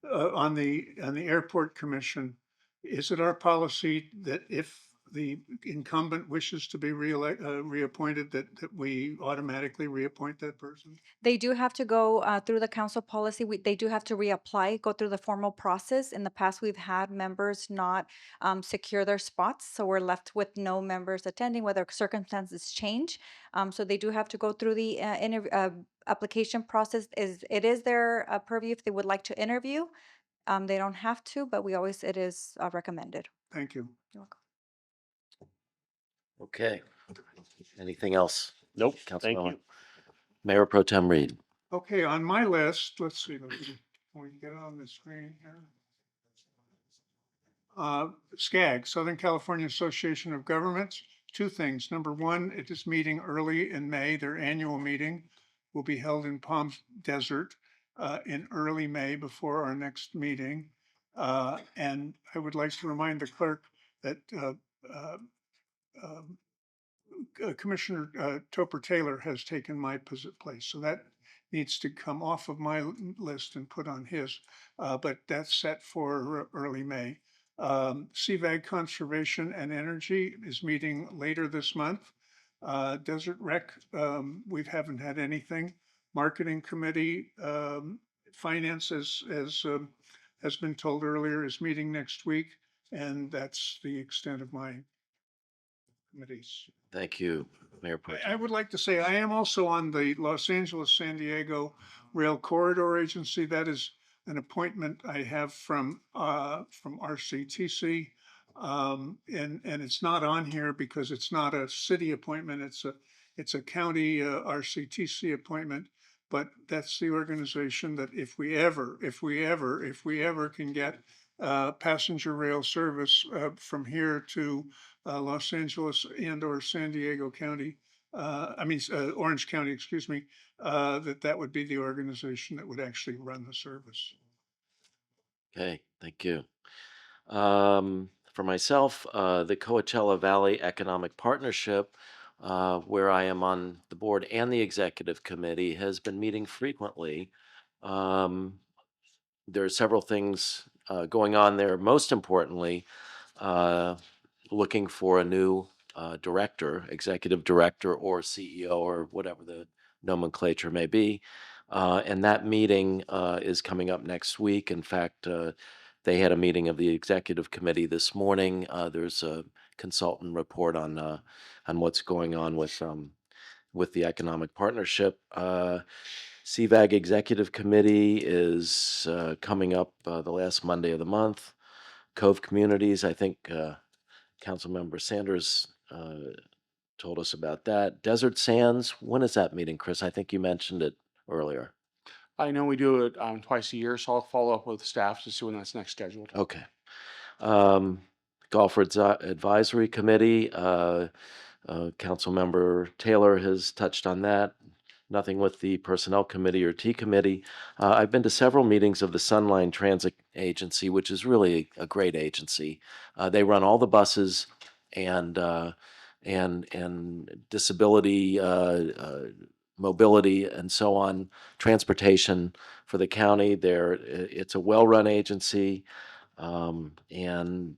on the airport commission, is it our policy that if the incumbent wishes to be reappointed, that we automatically reappoint that person? They do have to go through the council policy. They do have to reapply, go through the formal process. In the past, we've had members not secure their spots, so we're left with no members attending, whether circumstances change. So they do have to go through the application process. It is their purview if they would like to interview. They don't have to, but it is recommended. Thank you. You're welcome. Okay. Anything else? Nope. Councilmember? Thank you. Mayor Pro Tem Reed. Okay, on my list, let's see, can we get it on the screen here? SCAG, Southern California Association of Governments, 2 things. Number 1, it is meeting early in May. Their annual meeting will be held in Palm Desert in early May before our next meeting. And I would like to remind the clerk that Commissioner Topper Taylor has taken my place. So that needs to come off of my list and put on his, but that's set for early May. CVAG Conservation and Energy is meeting later this month. Desert Rec, we haven't had anything. Marketing Committee, Finance, as has been told earlier, is meeting next week. And that's the extent of my committees. Thank you, Mayor Pro Tem. I would like to say I am also on the Los Angeles San Diego Rail Corridor Agency. That is an appointment I have from RCTC. And it's not on here because it's not a city appointment. It's a county RCTC appointment. But that's the organization that if we ever can get passenger rail service from here to Los Angeles and or San Diego County, Orange County, excuse me, that would be the organization that would actually run the service. Okay, thank you. For myself, the Coachella Valley Economic Partnership, where I am on the board and the executive committee, has been meeting frequently. There are several things going on there. Most importantly, looking for a new director, executive director, or CEO, or whatever the nomenclature may be. And that meeting is coming up next week. In fact, they had a meeting of the executive committee this morning. There's a consultant report on what's going on with the economic partnership. CVAG Executive Committee is coming up the last Monday of the month. Cove Communities, I think Councilmember Sanders told us about that. Desert Sands, when is that meeting, Chris? I think you mentioned it earlier. I know we do it twice a year, so I'll follow up with staff to see when that's next scheduled. Okay. Golf Advisory Committee, Councilmember Taylor has touched on that. Nothing with the Personnel Committee or T Committee. I've been to several meetings of the Sunline Transit Agency, which is really a great agency. They run all the buses and disability, mobility, and so on, transportation for the county. It's a well-run agency, and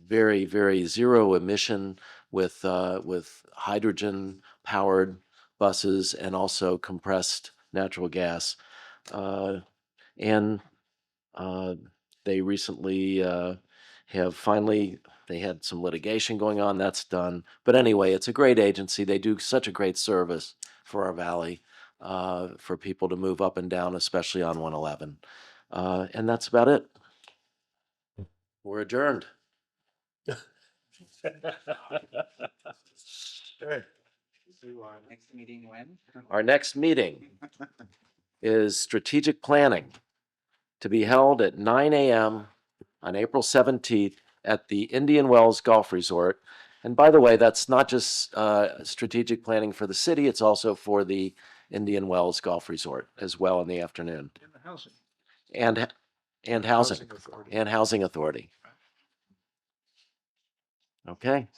very zero emission with hydrogen powered buses and also compressed natural gas. And they recently have finally, they had some litigation going on, that's done. But anyway, it's a great agency. They do such a great service for our valley, for people to move up and down, especially on 111. And that's about it. We're adjourned. Next meeting when? Our next meeting is strategic planning to be held at 9 a.m. on April 17th at the Indian Wells Golf Resort. And by the way, that's not just strategic planning for the city, it's also for the Indian Wells Golf Resort as well in the afternoon. In the housing. And housing, and housing authority. Okay.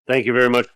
Thank you very much.